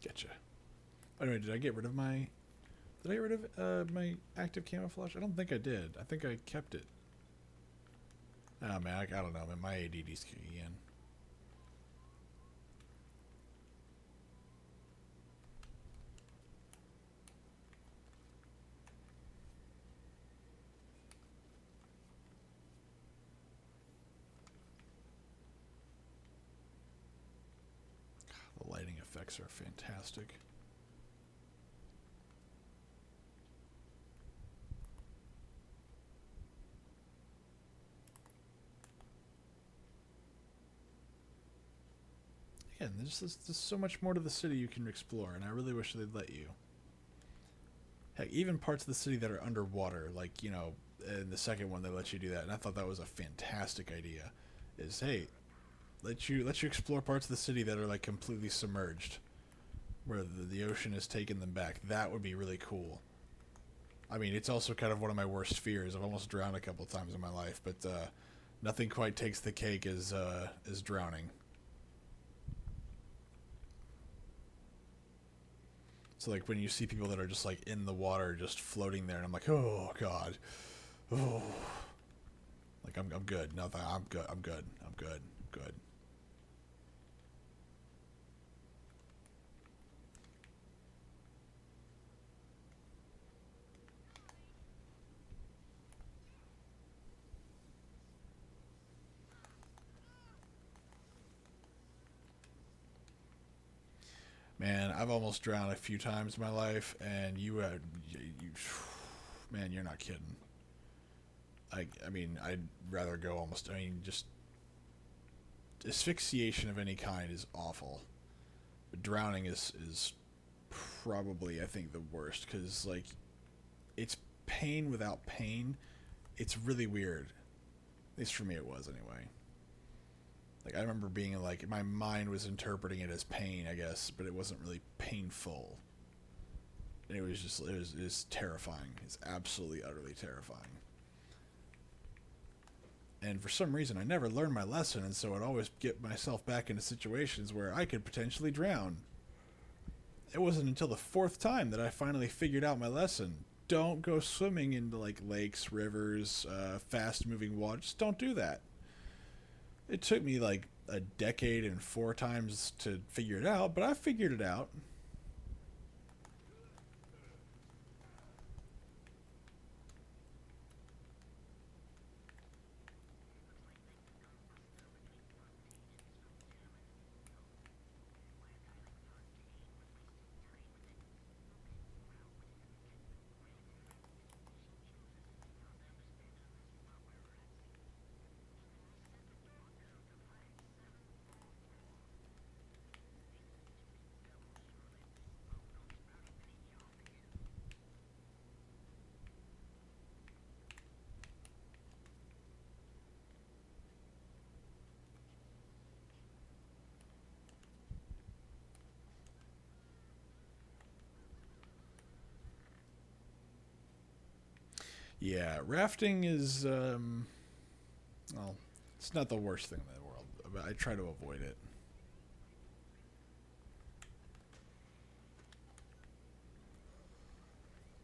Getcha. Anyway, did I get rid of my... Did I get rid of my active camouflage? I don't think I did. I think I kept it. Oh, man, I don't know. Man, my ADD's kicking in. The lighting effects are fantastic. Again, there's so much more to the city you can explore, and I really wish they'd let you. Heck, even parts of the city that are underwater, like, in the second one they let you do that, and I thought that was a fantastic idea. Is, hey, let you explore parts of the city that are like completely submerged, where the ocean has taken them back. That would be really cool. I mean, it's also kind of one of my worst fears. I've almost drowned a couple times in my life, but nothing quite takes the cake as drowning. So like when you see people that are just like in the water, just floating there, and I'm like, oh god, oh, like I'm good. No, I'm good. I'm good. I'm good. Good. Man, I've almost drowned a few times in my life, and man, you're not kidding. I mean, I'd rather go almost. I mean, just asphyxiation of any kind is awful. But drowning is probably, I think, the worst, because like it's pain without pain. It's really weird. At least for me, it was anyway. Like I remember being like my mind was interpreting it as pain, I guess, but it wasn't really painful. And it was just it was terrifying. It's absolutely utterly terrifying. And for some reason, I never learned my lesson, and so I'd always get myself back into situations where I could potentially drown. It wasn't until the fourth time that I finally figured out my lesson. Don't go swimming into like lakes, rivers, fast-moving water. Just don't do that. It took me like a decade and 4 times to figure it out, but I figured it out. Yeah, rafting is, well, it's not the worst thing in the world, but I try to avoid it.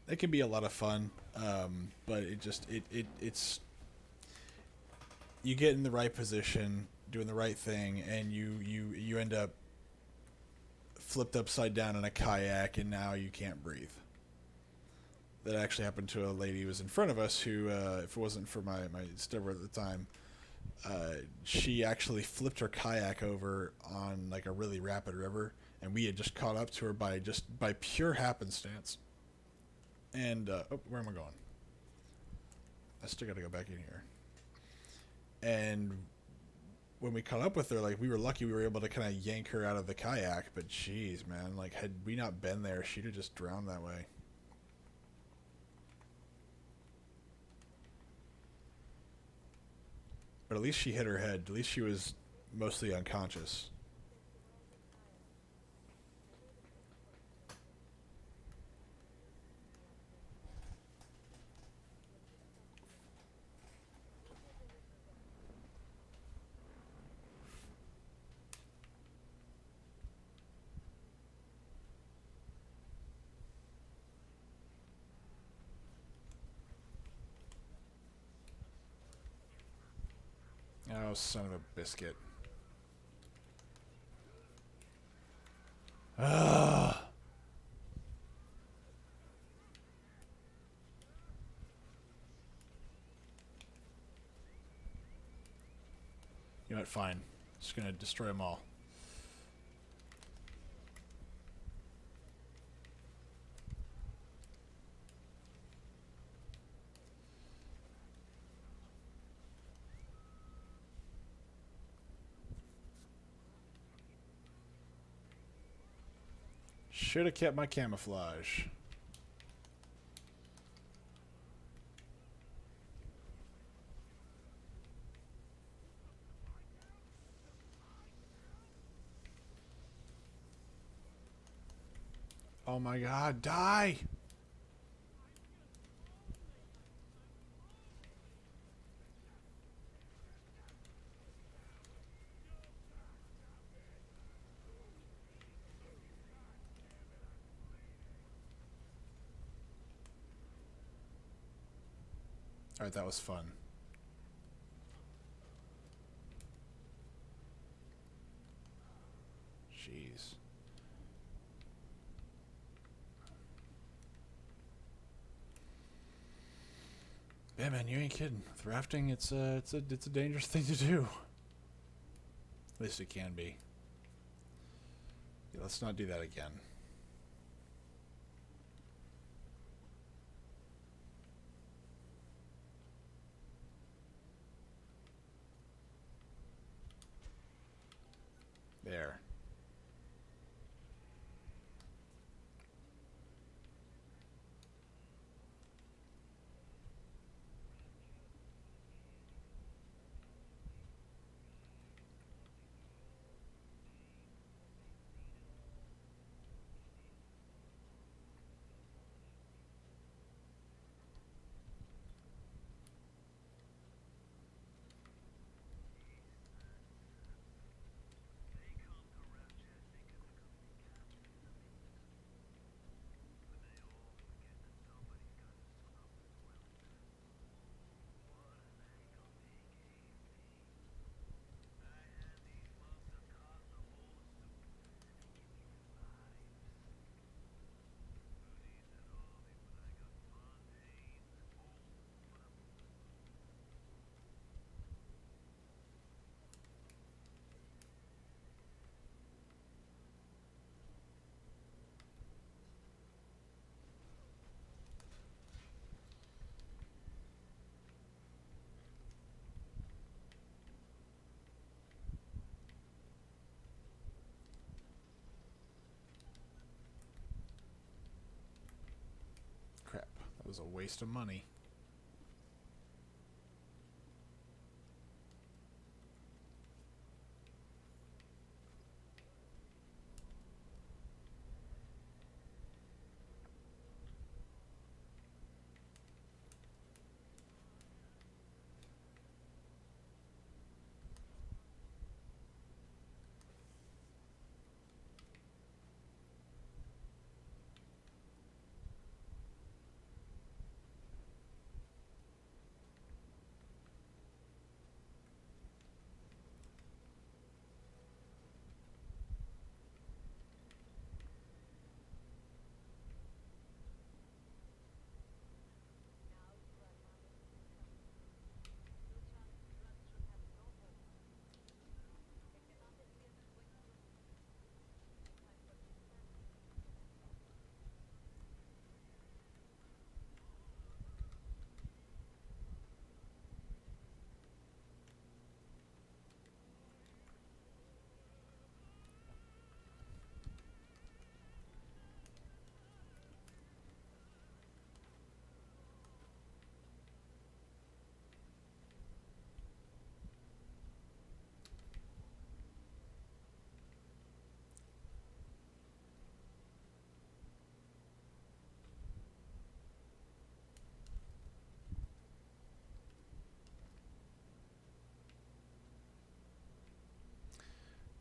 It can be a lot of fun, but it's you get in the right position, doing the right thing, and you end up flipped upside down in a kayak, and now you can't breathe. That actually happened to a lady who was in front of us who, if it wasn't for my stepbrother at the time, she actually flipped her kayak over on like a really rapid river, and we had just caught up to her by pure happenstance. And oh, where am I going? I still got to go back in here. And when we caught up with her, like we were lucky we were able to kind of yank her out of the kayak. But geez, man, like had we not been there, she'd have just drowned that way. But at least she hit her head. At least she was mostly unconscious. Oh, son of a biscuit. Ah. You know what? Fine. Just gonna destroy them all. Should have kept my camouflage. Oh my god, die! Alright, that was fun. Jeez. Yeah, man, you ain't kidding. With rafting, it's a dangerous thing to do. At least it can be. Yeah, let's not do that again. There. They come to Rapture thinking they're gonna be captured in a minute. But they all forget that somebody's got to scrub the swelter. What a heck of a game, I had these monks across the whole suit and give me the vibes. Who needs an army when I got Fontaine? Oh, what a Crap. That was a waste of money.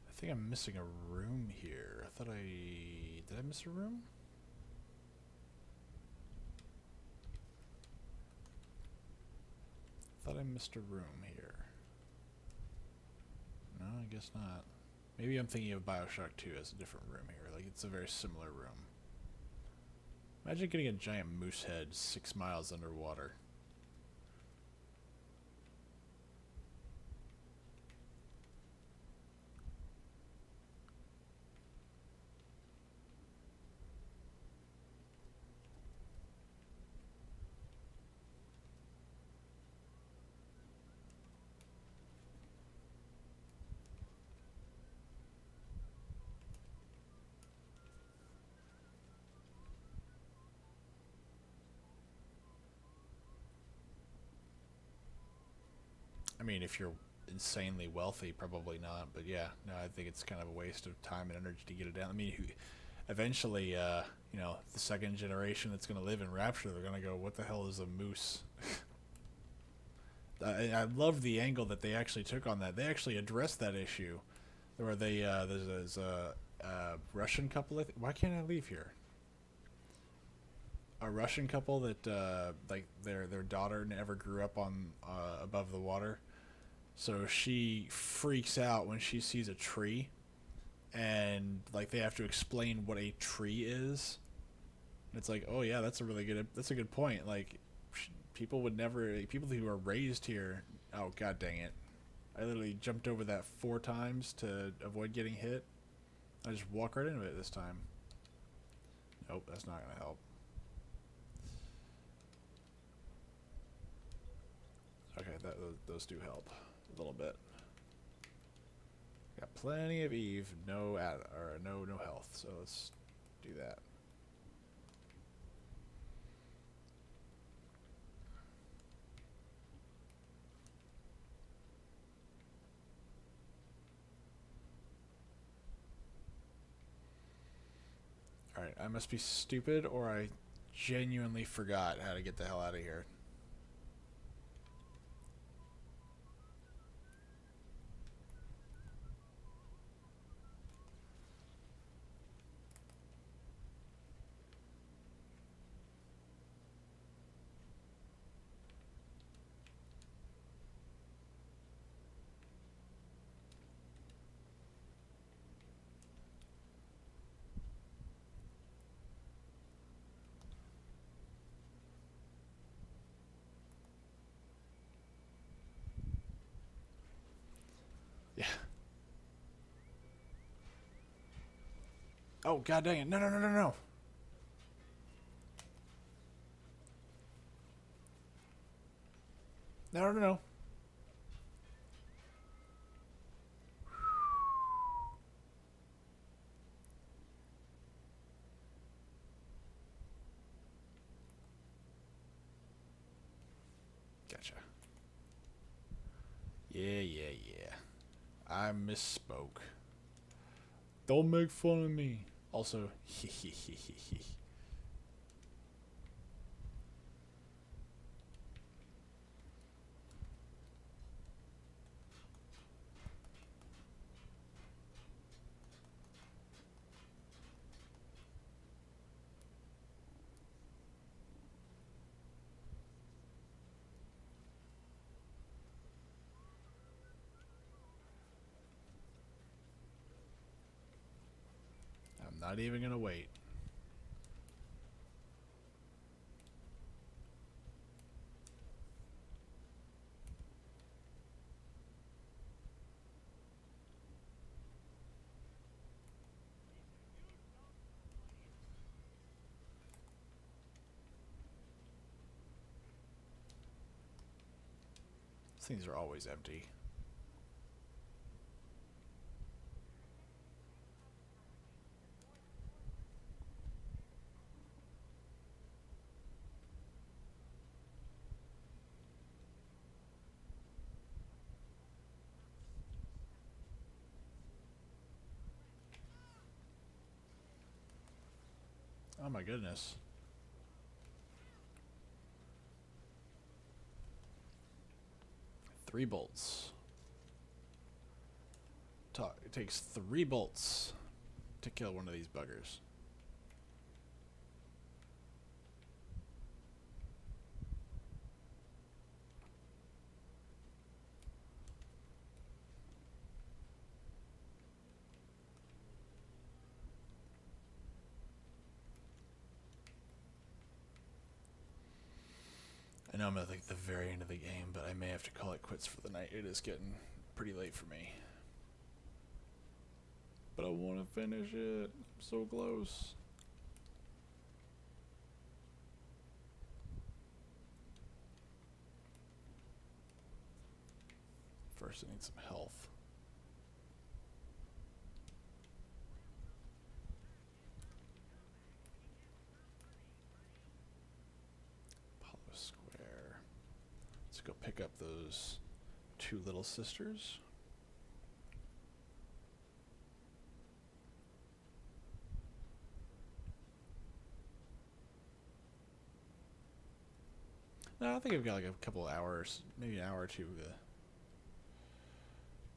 I think I'm missing a room here. I thought did I miss a room? I thought I missed a room here. No, I guess not. Maybe I'm thinking of Bioshock 2 as a different room here. Like, it's a very similar room. Imagine getting a giant moose head 6 miles underwater. I mean, if you're insanely wealthy, probably not. But yeah, no, I think it's kind of a waste of time and energy to get it down. I mean, eventually, you know, the second generation that's going to live in Rapture, they're going to go, what the hell is a moose? I love the angle that they actually took on that. They actually addressed that issue, where there's a Russian couple. Why can't I leave here? A Russian couple that like their daughter never grew up on above the water, so she freaks out when she sees a tree, and like they have to explain what a tree is. And it's like, oh yeah, that's a good point. Like people would never, people who are raised here. Oh god dang it! I literally jumped over that 4 times to avoid getting hit. I just walk right into it this time. Nope, that's not gonna help. Okay, those do help a little bit. Got plenty of Eve, no no health. So let's do that. Alright, I must be stupid, or I genuinely forgot how to get the hell out of here. Yeah. Oh, god dang it. No, no, no, no, no. No, no, no. Gotcha. Yeah, yeah, yeah. I misspoke. Don't make fun of me. Also, I'm not even gonna wait. These things are always empty. Oh my goodness. Three bolts. It takes 3 bolts to kill one of these buggers. I know I'm at like the very end of the game, but I may have to call it quits for the night. It is getting pretty late for me. But I want to finish it. I'm so close. First, I need some health. Apollo Square. Let's go pick up those 2 little sisters. No, I think I've got like a couple hours, maybe an hour or two.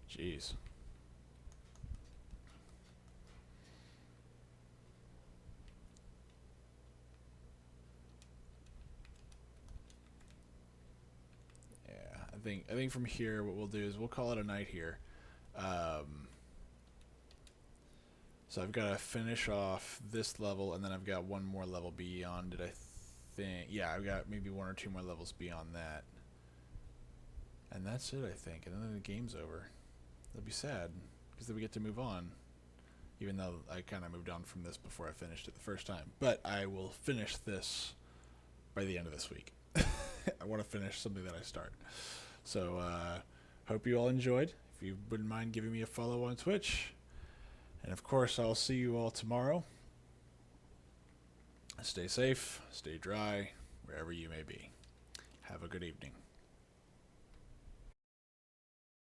Jeez. Yeah, I think from here, what we'll do is we'll call it a night here. So I've got to finish off this level, and then I've got one more level beyond it, I think. Yeah, I've got maybe 1 or 2 more levels beyond that. And that's it, I think. And then the game's over. That'll be sad, because then we get to move on. Even though I kind of moved on from this before I finished it the first time. But I will finish this by the end of this week. I want to finish something that I start. So, hope you all enjoyed. if you wouldn't mind giving me a follow on Twitch. And of course, I'll see you all tomorrow. Stay safe, stay dry, wherever you may be. Have a good evening.